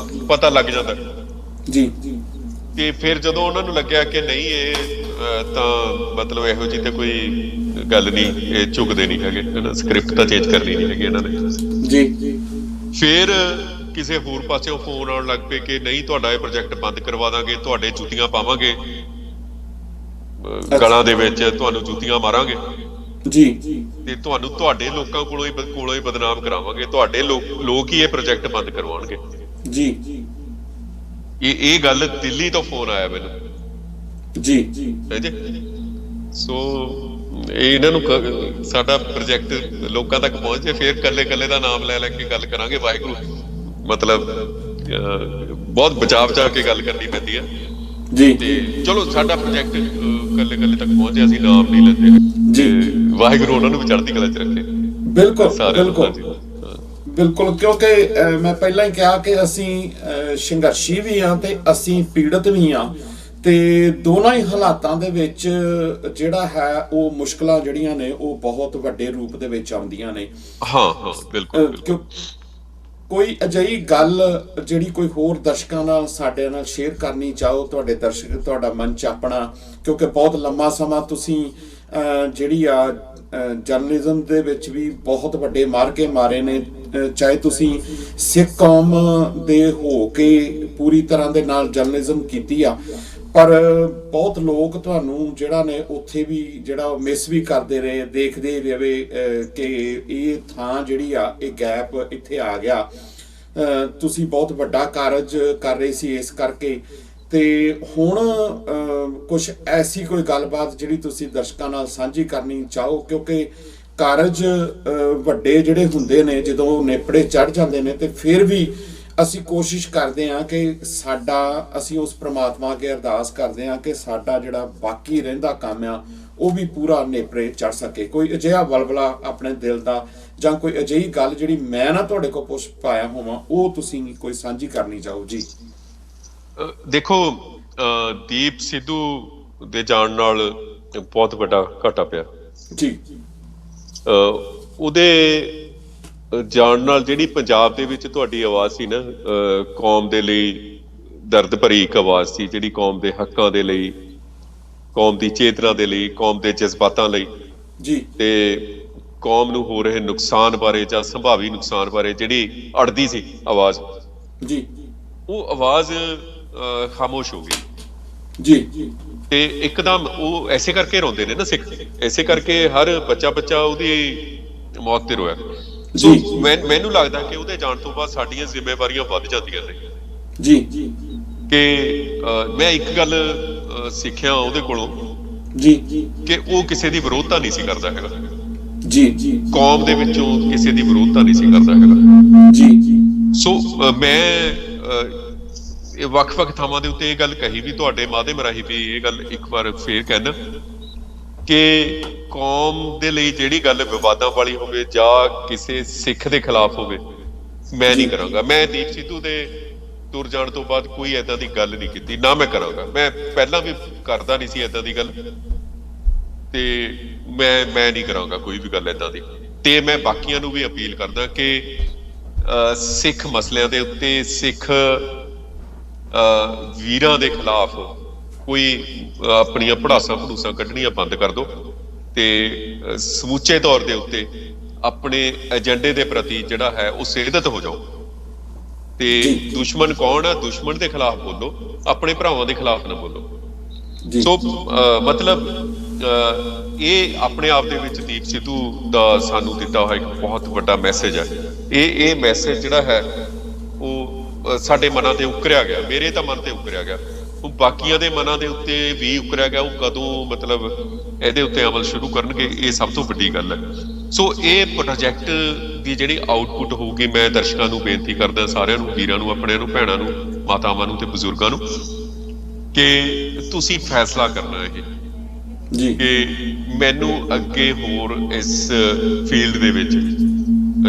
ਪਤਾ ਲੱਗ ਜਾਂਦਾ ਜੀ। ਤੇ ਫਿਰ ਜਦੋਂ ਉਹਨਾਂ ਨੂੰ ਲੱਗਿਆ ਕਿ ਨਹੀਂ ਇਹ ਤਾਂ ਮਤਲਬ ਇਹੋ ਜਿਹੀ ਤੇ ਕੋਈ ਗੱਲ ਨਹੀਂ, ਇਹ ਝੁਕਦੇ ਨਹੀਂ ਹੈਗੇ, ਹਨਾ, ਸਕ੍ਰਿਪਟ ਤਾਂ ਚੇਂਜ ਕਰਨੀ ਨਹੀਂ ਹੈਗੀ ਇਹਨਾਂ ਨੇ ਜੀ। ਫਿਰ ਕਿਸੇ ਹੋਰ ਪਾਸਿਓਂ ਫੋਨ ਆਉਣ ਲੱਗ ਪਏ ਕਿ ਨਹੀਂ, ਤੁਹਾਡਾ ਇਹ ਪ੍ਰੋਜੈਕਟ ਬੰਦ ਕਰਵਾ ਦਾਂਗੇ, ਤੁਹਾਡੇ ਜੁੱਤੀਆਂ ਪਾਵਾਂਗੇ ਗਲਾਂ ਦੇ ਵਿੱਚ, ਤੁਹਾਨੂੰ ਜੁੱਤੀਆਂ ਮਾਰਾਂਗੇ। ਜੀ ਤੇ ਤੁਹਾਨੂੰ ਤੁਹਾਡੇ ਲੋਕਾਂ ਕੋਲੋਂ ਹੀ ਬਦਨਾਮ ਕਰਾਵਾਂਗੇ, ਤੁਹਾਡੇ ਲੋਕ ਹੀ ਇਹ ਪ੍ਰੋਜੈਕਟ ਬੰਦ ਕਰਵਾਉਣਗੇ। ਜੀ ਇਹ ਗੱਲ ਦਿੱਲੀ ਤੋਂ ਫੋਨ ਆਇਆ ਮੈਨੂੰ ਜੀ ਹੈ ਜੀ। ਸੋ ਇਹਨਾਂ ਨੂੰ ਸਾਡਾ ਪ੍ਰੋਜੈਕਟ ਲੋਕਾਂ ਤੱਕ ਪਹੁੰਚ ਜੇ, ਫਿਰ ਕੱਲੇ ਦਾ ਨਾਮ ਲੈ ਕੇ ਗੱਲ ਕਰਾਂਗੇ। ਵਾਹਿਗੁਰੂ ਮਤਲਬ ਬਹੁਤ ਬਚਾ ਕੇ ਗੱਲ ਕਰਨੀ ਪੈਂਦੀ ਹੈ ਜੀ। ਤੇ ਚਲੋ ਸਾਡਾ ਪ੍ਰੋਜੈਕਟ ਕੱਲੇ ਤੱਕ ਪਹੁੰਚੇ, ਅਸੀਂ ਨਾਮ ਨਹੀਂ ਲੈਂਦੇ ਜੀ। ਵਾਹਿਗੁਰੂ ਉਹਨਾਂ ਨੂੰ ਵੀ ਚੜ੍ਹਦੀ ਕਲਾ 'ਚ ਰੱਖੇ। ਬਿਲਕੁਲ ਕਿਉਂਕਿ ਮੈਂ ਪਹਿਲਾਂ ਹੀ ਕਿਹਾ ਕਿ ਅਸੀਂ ਸੰਘਰਸ਼ੀ ਵੀ ਹਾਂ ਤੇ ਅਸੀਂ ਪੀੜਤ ਵੀ ਹਾਂ, ਤੇ ਦੋਨਾਂ ਹੀ ਹਾਲਾਤਾਂ ਦੇ ਵਿੱਚ ਜਿਹੜਾ ਹੈ ਉਹ ਮੁਸ਼ਕਲਾਂ ਜਿਹੜੀਆਂ ਨੇ ਉਹ ਬਹੁਤ ਵੱਡੇ ਰੂਪ ਦੇ ਵਿੱਚ ਆਉਂਦੀਆਂ ਨੇ। ਹਾਂ ਬਿਲਕੁਲ। ਕੋਈ ਅਜਿਹੀ ਗੱਲ ਜਿਹੜੀ ਕੋਈ ਹੋਰ ਦਰਸ਼ਕਾਂ ਨਾਲ ਸਾਡੇ ਨਾਲ ਸ਼ੇਅਰ ਕਰਨੀ ਚਾਹੋ, ਤੁਹਾਡੇ ਦਰਸ਼ਕ ਤੁਹਾਡਾ ਮੰਚ ਆਪਣਾ, ਕਿਉਂਕਿ ਬਹੁਤ ਲੰਮਾ ਸਮਾਂ ਤੁਸੀਂ ਜਿਹੜੀ ਆ ਜਰਨਲਿਜ਼ਮ ਦੇ ਵਿੱਚ ਵੀ ਬਹੁਤ ਵੱਡੇ ਮਾਰਕੇ ਮਾਰੇ ਨੇ, ਚਾਹੇ ਤੁਸੀਂ ਸਿੱਖ ਕੌਮ ਦੇ ਹੋ ਕੇ ਪੂਰੀ ਤਰ੍ਹਾਂ ਦੇ ਨਾਲ ਜਰਨਲਿਜ਼ਮ ਕੀਤੀ ਆ, ਪਰ ਬਹੁਤ ਲੋਕ ਤੁਹਾਨੂੰ ਜਿਹੜਾ ਨੇ ਉੱਥੇ ਵੀ ਜਿਹੜਾ ਮਿਸ ਵੀ ਕਰਦੇ ਰਹੇ, ਦੇਖਦੇ ਰਹੇ ਕਿ ਇਹ ਥਾਂ ਜਿਹੜੀ ਆ ਇਹ ਗੈਪ ਇੱਥੇ ਆ ਗਿਆ। ਤੁਸੀਂ ਬਹੁਤ ਵੱਡਾ ਕਾਰਜ ਕਰ ਰਹੇ ਸੀ ਇਸ ਕਰਕੇ, ਤੇ ਹੁਣ ਕੁਛ ਐਸੀ ਕੋਈ ਗੱਲਬਾਤ ਜਿਹੜੀ ਤੁਸੀਂ ਦਰਸ਼ਕਾਂ ਨਾਲ ਸਾਂਝੀ ਕਰਨੀ ਚਾਹੋ, ਕਿਉਂਕਿ ਕਾਰਜ ਵੱਡੇ ਜਿਹੜੇ ਹੁੰਦੇ ਨੇ ਜਦੋਂ ਨੇਪੜੇ ਚੜ ਜਾਂਦੇ ਨੇ, ਤੇ ਫਿਰ ਵੀ ਅਸੀਂ ਕੋਸ਼ਿਸ਼ ਕਰਦੇ ਹਾਂ ਕਿ ਅਸੀਂ ਉਸ ਪ੍ਰਮਾਤਮਾ ਅੱਗੇ ਅਰਦਾਸ ਕਰਦੇ ਹਾਂ ਕਿ ਸਾਡਾ ਜਿਹੜਾ ਬਾਕੀ ਰਹਿੰਦਾ ਕੰਮ ਆ ਉਹ ਵੀ ਪੂਰਾ ਨੇਪਰੇ ਚੜ ਸਕੇ। ਕੋਈ ਅਜਿਹਾ ਵਲਵਲਾ ਆਪਣੇ ਦਿਲ ਦਾ ਜਾਂ ਕੋਈ ਅਜਿਹੀ ਗੱਲ ਜਿਹੜੀ ਮੈਂ ਨਾ ਤੁਹਾਡੇ ਕੋਲ ਪੁੱਛ ਪਾਇਆ ਹੋਵਾਂ, ਉਹ ਤੁਸੀਂ ਕੋਈ ਸਾਂਝੀ ਕਰਨੀ ਚਾਹੋ ਜੀ। ਦੇਖੋ, ਦੀਪ ਸਿੱਧੂ ਦੇ ਜਾਣ ਨਾਲ ਬਹੁਤ ਵੱਡਾ ਘਾਟਾ ਪਿਆ ਜੀ। ਉਹਦੇ ਜਾਣ ਨਾਲ ਜਿਹੜੀ ਪੰਜਾਬ ਦੇ ਵਿੱਚ ਤੁਹਾਡੀ ਆਵਾਜ਼ ਸੀ ਨਾ, ਕੌਮ ਦੇ ਲਈ ਦਰਦ ਭਰੀ ਇੱਕ ਆਵਾਜ਼ ਸੀ, ਜਿਹੜੀ ਕੌਮ ਦੇ ਹੱਕਾਂ ਦੇ ਲਈ, ਕੌਮ ਦੀ ਚੇਤਨਾ ਦੇ ਲਈ, ਕੌਮ ਦੇ ਜਜ਼ਬਾਤਾਂ ਲਈ ਜੀ, ਤੇ ਕੌਮ ਨੂੰ ਹੋ ਰਹੇ ਨੁਕਸਾਨ ਬਾਰੇ ਜਾਂ ਸੰਭਾਵੀ ਨੁਕਸਾਨ ਬਾਰੇ ਜਿਹੜੀ ਅੜਦੀ ਸੀ ਆਵਾਜ਼ ਜੀ, ਉਹ ਆਵਾਜ਼ ਖਾਮੋਸ਼ ਹੋ ਗਈ ਜੀ। ਤੇ ਇੱਕਦਮ ਉਹ ਐਸੇ ਕਰਕੇ ਰੋਂਦੇ ਨੇ ਨਾ ਸਿੱਖ, ਐਸੇ ਕਰਕੇ ਹਰ ਬੱਚਾ ਉਹਦੀ ਮੌਤ ਤੇ ਰੋਇਆ। ਸੋ ਮੈਨੂੰ ਲੱਗਦਾ ਕਿ ਉਹਦੇ ਜਾਣ ਤੋਂ ਬਾਅਦ ਸਾਡੀਆਂ ਜ਼ਿੰਮੇਵਾਰੀਆਂ ਵੱਧ ਜਾਂਦੀਆਂ ਨੇ ਜੀ। ਕਿ ਮੈਂ ਇੱਕ ਗੱਲ ਸਿੱਖਿਆ ਉਹਦੇ ਕੋਲੋਂ ਜੀ ਕਿ ਉਹ ਕਿਸੇ ਦੀ ਵਿਰੋਧਤਾ ਨਹੀਂ ਸੀ ਕਰਦਾ ਹੈਗਾ ਜੀ। ਕੌਮ ਦੇ ਵਿੱਚੋਂ ਕਿਸੇ ਦੀ ਵਿਰੋਧਤਾ ਨਹੀਂ ਸੀ ਕਰਦਾ ਹੈਗਾ ਜੀ। ਸੋ ਮੈਂ ਵੱਖ-ਵੱਖ ਥਾਵਾਂ ਦੇ ਉੱਤੇ ਇਹ ਗੱਲ ਕਹੀ ਵੀ ਤੁਹਾਡੇ ਮਾਧਿਅਮ ਰਾਹੀਂ ਵੀ ਇਹ ਗੱਲ ਇੱਕ ਵਾਰ ਫੇਰ ਕਹਿਣਾ ਕਿ ਕੌਮ ਦੇ ਲਈ ਜਿਹੜੀ ਗੱਲ ਵਿਵਾਦਾਂ ਵਾਲੀ ਹੋਵੇ ਜਾਂ ਕਿਸੇ ਸਿੱਖ ਦੇ ਖਿਲਾਫ ਹੋਵੇ, ਮੈਂ ਨਹੀਂ ਕਰਾਂਗਾ। ਮੈਂ ਦੀਪ ਸਿੱਧੂ ਦੇ ਤੁਰ ਜਾਣ ਤੋਂ ਬਾਅਦ ਕੋਈ ਏਦਾਂ ਦੀ ਗੱਲ ਨਹੀਂ ਕੀਤੀ, ਨਾ ਮੈਂ ਕਰਾਂਗਾ। ਮੈਂ ਪਹਿਲਾਂ ਵੀ ਕਰਦਾ ਨਹੀਂ ਸੀ ਏਦਾਂ ਦੀ ਗੱਲ, ਤੇ ਮੈਂ ਨਹੀਂ ਕਰਾਂਗਾ ਕੋਈ ਵੀ ਗੱਲ ਏਦਾਂ ਦੀ। ਤੇ ਮੈਂ ਬਾਕੀਆਂ ਨੂੰ ਵੀ ਅਪੀਲ ਕਰਦਾ ਕਿ ਸਿੱਖ ਮਸਲਿਆਂ ਦੇ ਉੱਤੇ, ਸਿੱਖ ਵੀਰਾਂ ਦੇ ਖਿਲਾਫ ਕੋਈ ਆਪਣੀਆਂ ਭੜਾਸਾਂ ਕੱਢਣੀਆਂ ਬੰਦ ਕਰ ਦਿਓ, ਤੇ ਸਮੁੱਚੇ ਤੌਰ ਦੇ ਉੱਤੇ ਆਪਣੇ ਏਜੰਡੇ ਦੇ ਪ੍ਰਤੀ ਜਿਹੜਾ ਹੈ ਉਹ ਸੇਧਤ ਹੋ ਜਾਓ। ਤੇ ਦੁਸ਼ਮਣ ਕੌਣ ਆ, ਦੁਸ਼ਮਣ ਦੇ ਖਿਲਾਫ ਬੋਲੋ, ਆਪਣੇ ਭਰਾਵਾਂ ਦੇ ਖਿਲਾਫ ਨਾ ਬੋਲੋ। ਸੋ ਮਤਲਬ ਇਹ ਆਪਣੇ ਆਪ ਦੇ ਵਿੱਚ ਦੀਪ ਸਿੱਧੂ ਦਾ ਸਾਨੂੰ ਦਿੱਤਾ ਹੋਇਆ ਇੱਕ ਬਹੁਤ ਵੱਡਾ ਮੈਸੇਜ ਹੈ। ਇਹ ਮੈਸੇਜ ਜਿਹੜਾ ਹੈ ਉਹ ਸਾਡੇ ਮਨਾਂ ਤੇ ਉਕਰਿਆ ਗਿਆ, ਮੇਰੇ ਤਾਂ ਮਨ ਤੇ ਉਕਰਿਆ ਗਿਆ, ਉਹ ਬਾਕੀਆਂ ਦੇ ਮਨਾਂ ਦੇ ਉੱਤੇ ਵੀ ਉਕਰਿਆ ਗਿਆ। ਉਹ ਕਦੋਂ ਮਤਲਬ ਇਹਦੇ ਉੱਤੇ ਅਮਲ ਸ਼ੁਰੂ ਕਰਨਗੇ, ਇਹ ਸਭ ਤੋਂ ਵੱਡੀ ਗੱਲ ਹੈ। ਸੋ ਇਹ ਪ੍ਰੋਜੈਕਟ ਦੀ ਜਿਹੜੀ ਆਊਟਪੁੱਟ ਹੋਊਗੀ, ਮੈਂ ਦਰਸ਼ਕਾਂ ਨੂੰ ਬੇਨਤੀ ਕਰਦਾ, ਸਾਰਿਆਂ ਨੂੰ, ਵੀਰਾਂ ਨੂੰ, ਆਪਣਿਆਂ ਨੂੰ, ਭੈਣਾਂ ਨੂੰ, ਮਾਤਾਵਾਂ ਨੂੰ ਤੇ ਬਜ਼ੁਰਗਾਂ ਨੂੰ, ਕਿ ਤੁਸੀਂ ਫੈਸਲਾ ਕਰਨਾ ਇਹ ਜੀ ਕਿ ਮੈਨੂੰ ਅੱਗੇ ਹੋਰ ਇਸ ਫੀਲਡ ਦੇ ਵਿੱਚ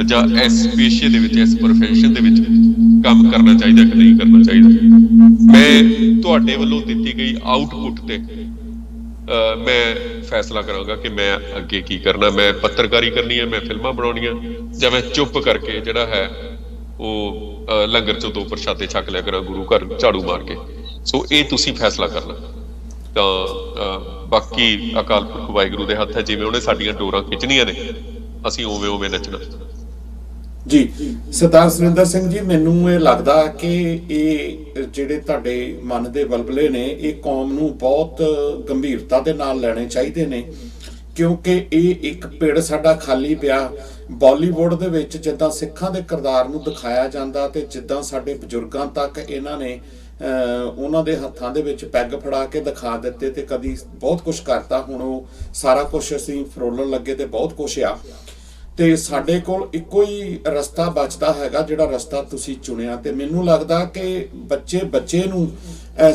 ਜਾਂ ਇਸ ਪੇਸ਼ੇ ਦੇ ਵਿੱਚ, ਇਸ ਪ੍ਰੋਫੈਸ਼ਨ ਦੇ ਵਿੱਚ ਕੰਮ ਕਰਨਾ ਚਾਹੀਦਾ ਕਿ ਨਹੀਂ ਕਰਨਾ ਚਾਹੀਦਾ। ਮੈਂ ਤੁਹਾਡੇ ਵੱਲੋਂ ਦਿੱਤੀ ਗਈ ਆਊਟਪੁੱਟ ਤੇ ਮੈਂ ਫੈਸਲਾ ਕਰਾਂਗਾ ਕਿ ਮੈਂ ਅੱਗੇ ਕੀ ਕਰਨਾ। ਮੈਂ ਪੱਤਰਕਾਰੀ ਕਰਨੀ ਹੈ, ਮੈਂ ਫਿਲਮਾਂ ਬਣਾਉਣੀਆਂ, ਜਾਂ ਮੈਂ ਚੁੱਪ ਕਰਕੇ ਜਿਹੜਾ ਹੈ ਉਹ ਲੰਗਰ ਚੋਂ 2 ਪ੍ਰਸ਼ਾਦੇ ਛਕ ਲਿਆ ਕਰਾਂ ਗੁਰੂ ਘਰ ਝਾੜੂ ਮਾਰ ਕੇ। ਸੋ ਇਹ ਤੁਸੀਂ ਫੈਸਲਾ ਕਰਨਾ। ਤਾਂ ਬਾਕੀ ਅਕਾਲ ਪੁਰਖ ਵਾਹਿਗੁਰੂ ਦੇ ਹੱਥ ਹੈ, ਜਿਵੇਂ ਉਹਨੇ ਸਾਡੀਆਂ ਡੋਰਾਂ ਖਿੱਚਣੀਆਂ ਨੇ ਅਸੀਂ ਉਵੇਂ ਨੱਚਣਾ ਜੀ। ਸਰਦਾਰ ਸੁਰਿੰਦਰ ਸਿੰਘ ਜੀ, ਮੈਨੂੰ ਇਹ ਲੱਗਦਾ ਕਿ ਇਹ ਜਿਹੜੇ ਤੁਹਾਡੇ ਮਨ ਦੇ ਬਲਬਲੇ ਨੇ, ਇਹ ਕੌਮ ਨੂੰ ਬਹੁਤ ਗੰਭੀਰਤਾ ਦੇ ਨਾਲ ਲੈਣੇ ਚਾਹੀਦੇ ਨੇ, ਕਿਉਂਕਿ ਇਹ ਇੱਕ ਪਿੜ ਸਾਡਾ ਖਾਲੀ ਪਿਆ। ਬਾਲੀਵੁੱਡ ਦੇ ਵਿੱਚ ਜਿੱਦਾਂ ਸਿੱਖਾਂ ਦੇ ਕਿਰਦਾਰ ਨੂੰ ਦਿਖਾਇਆ ਜਾਂਦਾ ਤੇ ਜਿੱਦਾਂ ਸਾਡੇ ਬਜ਼ੁਰਗਾਂ ਤੱਕ ਇਹਨਾਂ ਨੇ ਉਹਨਾਂ ਦੇ ਹੱਥਾਂ ਦੇ ਵਿੱਚ ਪੈਗ ਫੜਾ ਕੇ ਦਿਖਾ ਦਿੱਤੇ ਤੇ ਕਦੀ ਬਹੁਤ ਕੁਝ ਕਰਤਾ, ਹੁਣ ਉਹ ਸਾਰਾ ਕੁਝ ਅਸੀਂ ਫਰੋਲਣ ਲੱਗੇ ਤੇ ਬਹੁਤ ਕੁਝ ਆ। ਤੇ ਸਾਡੇ ਕੋਲ ਇੱਕੋ ਹੀ ਰਸਤਾ ਬਚਦਾ ਹੈਗਾ, ਜਿਹੜਾ ਰਸਤਾ ਤੁਸੀਂ ਚੁਣਿਆ। ਤੇ ਮੈਨੂੰ ਲੱਗਦਾ ਕਿ ਬੱਚੇ ਨੂੰ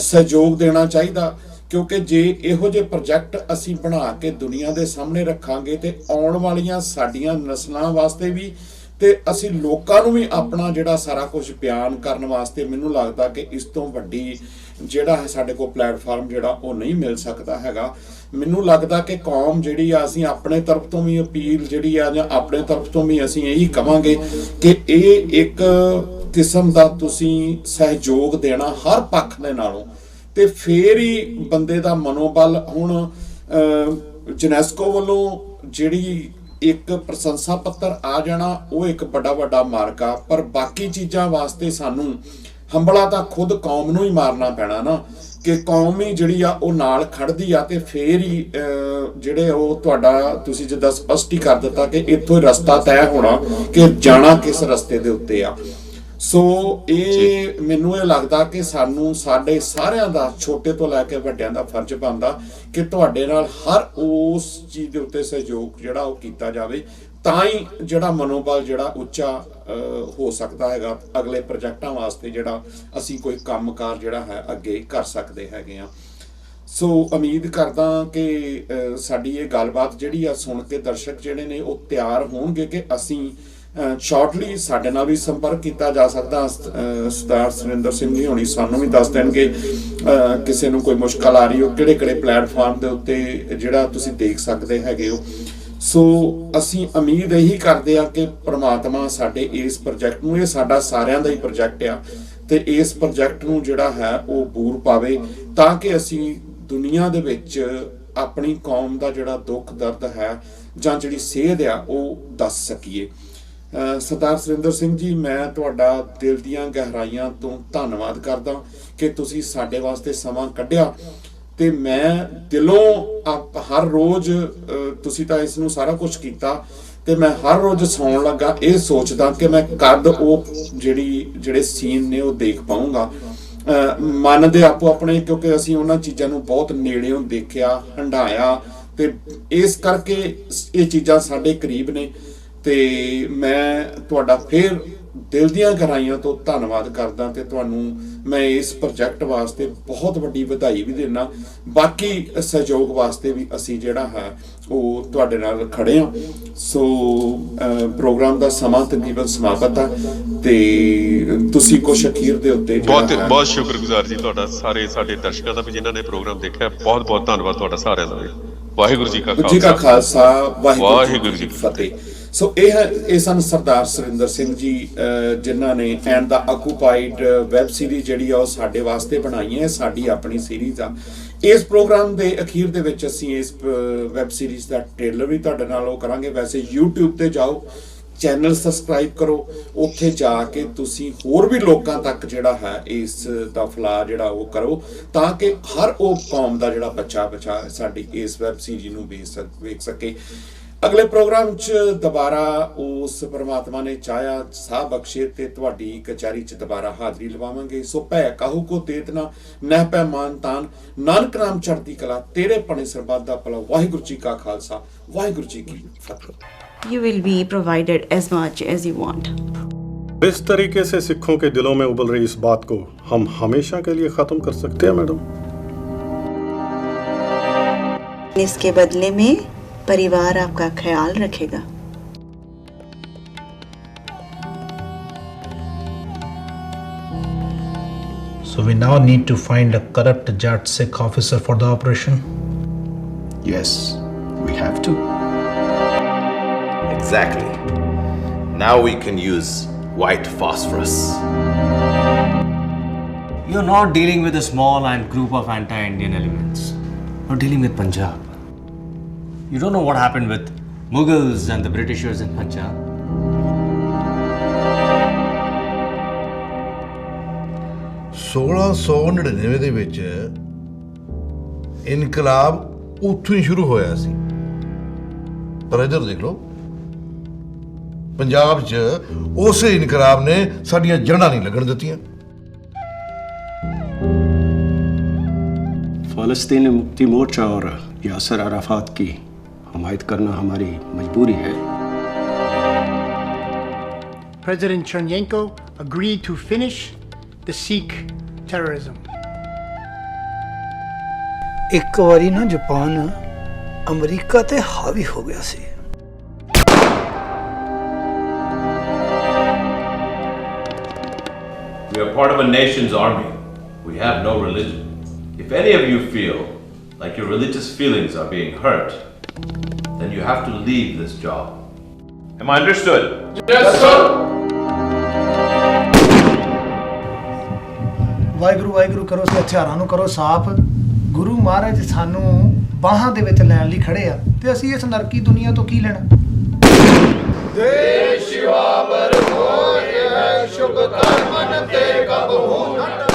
ਸਹਿਯੋਗ ਦੇਣਾ ਚਾਹੀਦਾ, ਕਿਉਂਕਿ ਜੇ ਇਹੋ ਜਿਹੇ ਪ੍ਰੋਜੈਕਟ ਅਸੀਂ ਬਣਾ ਕੇ ਦੁਨੀਆ ਦੇ ਸਾਹਮਣੇ ਰੱਖਾਂਗੇ ਤੇ ਆਉਣ ਵਾਲੀਆਂ ਸਾਡੀਆਂ ਨਸਲਾਂ ਵਾਸਤੇ ਵੀ ਤੇ ਅਸੀਂ ਲੋਕਾਂ ਨੂੰ ਵੀ ਆਪਣਾ ਜਿਹੜਾ ਸਾਰਾ ਕੁਝ ਬਿਆਨ ਕਰਨ ਵਾਸਤੇ, ਮੈਨੂੰ ਲੱਗਦਾ ਕਿ ਇਸ ਤੋਂ ਵੱਡੀ ਜਿਹੜਾ ਹੈ ਸਾਡੇ ਕੋਲ ਪਲੇਟਫਾਰਮ ਜਿਹੜਾ ਉਹ ਨਹੀਂ ਮਿਲ ਸਕਦਾ ਹੈਗਾ। ਮੈਨੂੰ ਲੱਗਦਾ ਕਿ ਕੌਮ ਜਿਹੜੀ ਆ, ਅਸੀਂ ਆਪਣੇ ਤਰਫ ਤੋਂ ਵੀ ਅਪੀਲ ਜਿਹੜੀ ਆ ਜਾਂ ਆਪਣੇ ਤਰਫ ਤੋਂ ਵੀ ਅਸੀਂ ਇਹੀ ਕਵਾਂਗੇ ਕਿ ਇਹ ਇੱਕ ਕਿਸਮ ਦਾ ਤੁਸੀਂ ਸਹਿਯੋਗ ਦੇਣਾ ਹਰ ਪੱਖ ਦੇ ਨਾਲੋਂ, ਤੇ ਫੇਰ ਹੀ ਬੰਦੇ ਦਾ ਮਨੋਬਲ। ਹੁਣ ਯੂਨੈਸਕੋ ਵੱਲੋਂ ਜਿਹੜੀ ਇੱਕ ਪ੍ਰਸ਼ੰਸਾ ਪੱਤਰ ਆ ਜਾਣਾ ਉਹ ਇੱਕ ਵੱਡਾ ਮਾਰਕ ਆ, ਪਰ ਬਾਕੀ ਚੀਜ਼ਾਂ ਵਾਸਤੇ ਸਾਨੂੰ ਹੰਬਲਾ ਤਾਂ ਖੁਦ ਕੌਮ ਨੂੰ ਹੀ ਮਾਰਨਾ ਪੈਣਾ ਨਾ, ਕਿ ਕੌਮ ਹੀ ਜਿਹੜੀ ਆ ਉਹ ਨਾਲ ਖੜਦੀ ਆ ਤੇ ਫੇਰ ਹੀ ਜਿਹੜੇ ਉਹ ਤੁਹਾਡਾ ਤੁਸੀਂ ਜਿੱਦਾਂ ਸਪਸ਼ਟ ਹੀ ਕਰ ਦਿੱਤਾ ਕਿ ਇੱਥੋਂ ਹੀ ਰਸਤਾ ਤੈਅ ਹੋਣਾ ਕਿ ਜਾਣਾ ਕਿਸ ਰਸਤੇ ਦੇ ਉੱਤੇ ਆ। ਸੋ ਇਹ ਮੈਨੂੰ ਇਹ ਲੱਗਦਾ ਕਿ ਸਾਨੂੰ ਸਾਡੇ ਸਾਰਿਆਂ ਦਾ ਛੋਟੇ ਤੋਂ ਲੈ ਕੇ ਵੱਡਿਆਂ ਦਾ ਫਰਜ਼ ਬਣਦਾ ਕਿ ਤੁਹਾਡੇ ਨਾਲ ਹਰ ਉਸ ਚੀਜ਼ ਦੇ ਉੱਤੇ ਸਹਿਯੋਗ ਜਿਹੜਾ ਉਹ ਕੀਤਾ ਜਾਵੇ, ਤਾਂ ਹੀ ਜਿਹੜਾ ਮਨੋਬਲ ਜਿਹੜਾ ਉੱਚਾ ਹੋ ਸਕਦਾ ਹੈਗਾ ਅਗਲੇ ਪ੍ਰੋਜੈਕਟਾਂ ਵਾਸਤੇ, ਜਿਹੜਾ ਅਸੀਂ ਕੋਈ ਕੰਮਕਾਰ ਜਿਹੜਾ ਹੈ ਅੱਗੇ ਕਰ ਸਕਦੇ ਹੈਗੇ ਆ। ਸੋ ਉਮੀਦ ਕਰਦਾ ਕਿ ਸਾਡੀ ਇਹ ਗੱਲਬਾਤ ਜਿਹੜੀ ਆ ਸੁਣ ਕੇ ਦਰਸ਼ਕ ਜਿਹੜੇ ਨੇ ਉਹ ਤਿਆਰ ਹੋਣਗੇ ਕਿ ਅਸੀਂ ਸ਼ਾਰਟਲੀ ਸਾਡੇ ਨਾਲ ਵੀ ਸੰਪਰਕ ਕੀਤਾ ਜਾ ਸਕਦਾ। ਸਰਦਾਰ ਸੁਰਿੰਦਰ ਸਿੰਘ ਜੀ ਹੋਣੀ ਸਾਨੂੰ ਵੀ ਦੱਸ ਦੇਣਗੇ ਕਿਸੇ ਨੂੰ ਕੋਈ ਮੁਸ਼ਕਲ ਆ ਰਹੀ ਹੋ ਕਿਹੜੇ ਪਲੇਟਫਾਰਮ ਦੇ ਉੱਤੇ ਜਿਹੜਾ ਤੁਸੀਂ ਦੇਖ ਸਕਦੇ ਹੈਗੇ ਹੋ। ਸੋ ਅਸੀਂ ਉਮੀਦ ਇਹੀ ਕਰਦੇ ਆ ਕਿ ਪ੍ਰਮਾਤਮਾ ਸਾਡੇ ਇਸ ਪ੍ਰੋਜੈਕਟ ਨੂੰ, ਇਹ ਸਾਡਾ ਸਾਰਿਆਂ ਦਾ ਹੀ ਪ੍ਰੋਜੈਕਟ ਆ, ਤੇ ਇਸ ਪ੍ਰੋਜੈਕਟ ਨੂੰ ਜਿਹੜਾ ਹੈ ਉਹ ਬੂਰ ਪਾਵੇ ਤਾਂ ਕਿ ਅਸੀਂ ਦੁਨੀਆ ਦੇ ਵਿੱਚ ਆਪਣੀ ਕੌਮ ਦਾ ਜਿਹੜਾ ਦੁੱਖ ਦਰਦ ਹੈ ਜਾਂ ਜਿਹੜੀ ਸੇਧ ਆ ਉਹ ਦੱਸ ਸਕੀਏ। ਸਰਦਾਰ ਸੁਰਿੰਦਰ ਸਿੰਘ ਜੀ, ਮੈਂ ਤੁਹਾਡਾ ਦਿਲ ਦੀਆਂ ਗਹਿਰਾਈਆਂ ਤੋਂ ਧੰਨਵਾਦ ਕਰਦਾ ਕਿ ਤੁਸੀਂ ਸਾਡੇ ਵਾਸਤੇ ਸਮਾਂ ਕੱਢਿਆ, ਤੇ ਮੈਂ ਦਿਲੋਂ ਹਰ ਰੋਜ਼ ਤੁਸੀਂ ਤਾਂ ਇਸ ਨੂੰ ਸਾਰਾ ਕੁਝ ਕੀਤਾ, ਤੇ ਮੈਂ ਹਰ ਰੋਜ਼ ਸੌਣ ਲੱਗਾ ਇਹ ਸੋਚਦਾ ਕਿ ਮੈਂ ਕਦ ਉਹ ਜਿਹੜੇ ਸੀਨ ਨੇ ਉਹ ਦੇਖ ਪਾਊਂਗਾ। ਮਨ ਦੇ ਆਪੋ ਆਪਣੇ, ਕਿਉਂਕਿ ਅਸੀਂ ਉਹਨਾਂ ਚੀਜ਼ਾਂ ਨੂੰ ਬਹੁਤ ਨੇੜਿਓਂ ਦੇਖਿਆ, ਹੰਢਾਇਆ, ਤੇ ਇਸ ਕਰਕੇ ਇਹ ਚੀਜ਼ਾਂ ਸਾਡੇ ਕਰੀਬ ਨੇ। ਤੇ ਮੈਂ ਤੁਹਾਡਾ ਫੇਰ ਦਿਲ ਦੀਆਂ ਗਹਿਰਾਈਆਂ ਤੋਂ ਧੰਨਵਾਦ ਕਰਦਾ ਤੇ ਤੁਹਾਨੂੰ ਮੈਂ ਇਸ ਪ੍ਰੋਜੈਕਟ ਵਾਸਤੇ ਬਹੁਤ ਵੱਡੀ ਵਧਾਈ ਵੀ ਦਿੰਦਾ। ਬਾਕੀ ਸਹਿਯੋਗ ਵਾਸਤੇ ਵੀ ਅਸੀਂ ਜਿਹੜਾ ਹੈ ਉਹ ਤੁਹਾਡੇ ਨਾਲ ਖੜੇ ਹਾਂ। ਸੋ ਪ੍ਰੋਗਰਾਮ ਦਾ ਸਮਾਂ ਤਕਰੀਬਨ ਸਮਾਪਤ ਹੈ ਤੇ ਤੁਸੀਂ ਕੁਝ ਅਖੀਰ ਦੇ ਉੱਤੇ ਬਹੁਤ ਸ਼ੁਕਰਗੁਜ਼ਾਰ ਜੀ ਤੁਹਾਡਾ, ਸਾਰੇ ਸਾਡੇ ਦਰਸ਼ਕਾਂ ਦਾ ਵੀ ਜਿਨ੍ਹਾਂ ਨੇ ਪ੍ਰੋਗਰਾਮ ਦੇਖਿਆ, ਬਹੁਤ ਧੰਨਵਾਦ ਤੁਹਾਡਾ ਸਾਰਿਆਂ ਦਾ ਵੀ। ਵਾਹਿਗੁਰੂ ਜੀ ਕਾ ਖਾਲਸਾ, ਵਾਹਿਗੁਰੂ ਜੀ ਕੀ ਫਤਿਹ। ਸੋ ਇਹ ਸਨ ਸਰਦਾਰ ਸੁਰਿੰਦਰ ਸਿੰਘ ਜੀ, ਜਿਨ੍ਹਾਂ ਨੇ and the occupied web series ਜਿਹੜੀ ਆ ਉਹ ਸਾਡੇ ਵਾਸਤੇ ਬਣਾਈ ਹੈ, ਸਾਡੀ ਆਪਣੀ ਸੀਰੀਜ਼ ਆ। ਇਸ ਪ੍ਰੋਗਰਾਮ ਦੇ ਅਖੀਰ ਦੇ ਵਿੱਚ ਅਸੀਂ ਇਸ ਵੈਬ ਸੀਰੀਜ਼ ਦਾ ਟ੍ਰੇਲਰ ਵੀ ਤੁਹਾਡੇ ਨਾਲ ਉਹ ਕਰਾਂਗੇ। ਵੈਸੇ YouTube ਤੇ ਜਾਓ, ਚੈਨਲ ਸਬਸਕ੍ਰਾਈਬ ਕਰੋ, ਉੱਥੇ ਜਾ ਕੇ ਤੁਸੀਂ ਹੋਰ ਵੀ ਲੋਕਾਂ ਤੱਕ ਜਿਹੜਾ ਹੈ ਇਸ ਦਾ ਫੈਲਾਅ ਜਿਹੜਾ ਉਹ ਕਰੋ, ਤਾਂ ਕਿ ਹਰ ਉਹ ਕੌਮ ਦਾ ਜਿਹੜਾ ਬੱਚਾ ਸਾਡੀ ਇਸ ਵੈਬ ਸੀਰੀਜ਼ ਨੂੰ ਵੇਖ ਸਕੇ। ਅਗਲੇ ਪ੍ਰੋਗਰਾਮ 'ਚ ਦੁਬਾਰਾ ਉਸ ਪਰਮਾਤਮਾ ਨੇ ਚਾਹਿਆ ਸਾਹ ਬਖਸ਼ੇ ਤੇ ਤੁਹਾਡੀ ਕਚਹਿਰੀ 'ਚ ਦੁਬਾਰਾ ਹਾਜ਼ਰੀ ਲਵਾਵਾਂਗੇ। ਸੋ ਭੈ ਕਾਹੂ ਕੋ ਤੇਤਨਾ ਨਹਿ ਪੈ ਮਾਨ ਤਾਨ, ਨਾਨਕ ਨਾਮ ਚੜ੍ਹਦੀ ਕਲਾ, ਤੇਰੇ ਪਣੇ ਸਰਬੱਤ ਦਾ ਭਲਾ। ਵਾਹਿਗੁਰੂ ਜੀ ਕਾ ਖਾਲਸਾ, ਵਾਹਿਗੁਰੂ ਜੀ ਕੀ ਫਤਿਹ। You will be provided as much as you want. इस तरीके से सिखों के दिलों में उबल रही इस बात को हम हमेशा के लिए खत्म कर सकते हैं मैडम। इसके बदले में परिवार आपका ख्याल रखेगा। So we now need to find a corrupt Jat Sikh officer for the operation. Yes, we have to. Exactly. Now we can use white phosphorus. You're not dealing with a small group of anti-Indian elements. You're dealing with Punjab. You don't know what happened with Mughals and the Britishers in Punjab. (1699) ਦੇ ਵਿੱਚ ਇਨਕਲਾਬ ਉੱਥੋਂ ਹੀ ਸ਼ੁਰੂ ਹੋਇਆ ਸੀ। ਪਰ ਇੱਧਰ ਦੇਖ ਲਓ, ਪੰਜਾਬ 'ਚ ਉਸੇ ਇਨਕਲਾਬ ਨੇ ਸਾਡੀਆਂ ਜੜ੍ਹਾਂ ਨਹੀਂ ਲੱਗਣ ਦਿੱਤੀਆਂ। फ़लस्तीन मुक्ति मोर्चा और यासर अराफात की हमायत करना हमारी मजबूरी है। President Chernyenko agreed to finish the Sikh terrorism. ਇੱਕ ਵਾਰੀ ਨਾ ਜਾਪਾਨ ਅਮਰੀਕਾ ਤੇ ਹਾਵੀ ਹੋ ਗਿਆ ਸੀ। We are part of a nation's army. We have no religion. If any of you feel like your religious feelings are being hurt, then you have to leave this job. Am I understood? Yes, sir. Waheguru Waheguru ਕਰੋ ਤੇ ਹਥਿਆਰਾਂ ਨੂੰ ਕਰੋ ਸਾਫ਼। ਗੁਰੂ ਮਹਾਰਾਜ ਸਾਨੂੰ ਬਾਹਾਂ ਦੇ ਵਿੱਚ ਲੈਣ ਲਈ ਖੜੇ ਆ ਤੇ ਅਸੀਂ ਇਸ ਨਰਕੀ ਦੁਨੀਆ ਤੋਂ ਕੀ ਲੈਣਾ। ਦੇਸ਼ ਸ਼ਿਵਾ ਬਰ ਹੋਏ ਹੈ ਸ਼ੁਭ ਕਰਮਨ ਤੇ ਕਬ ਹੂੰ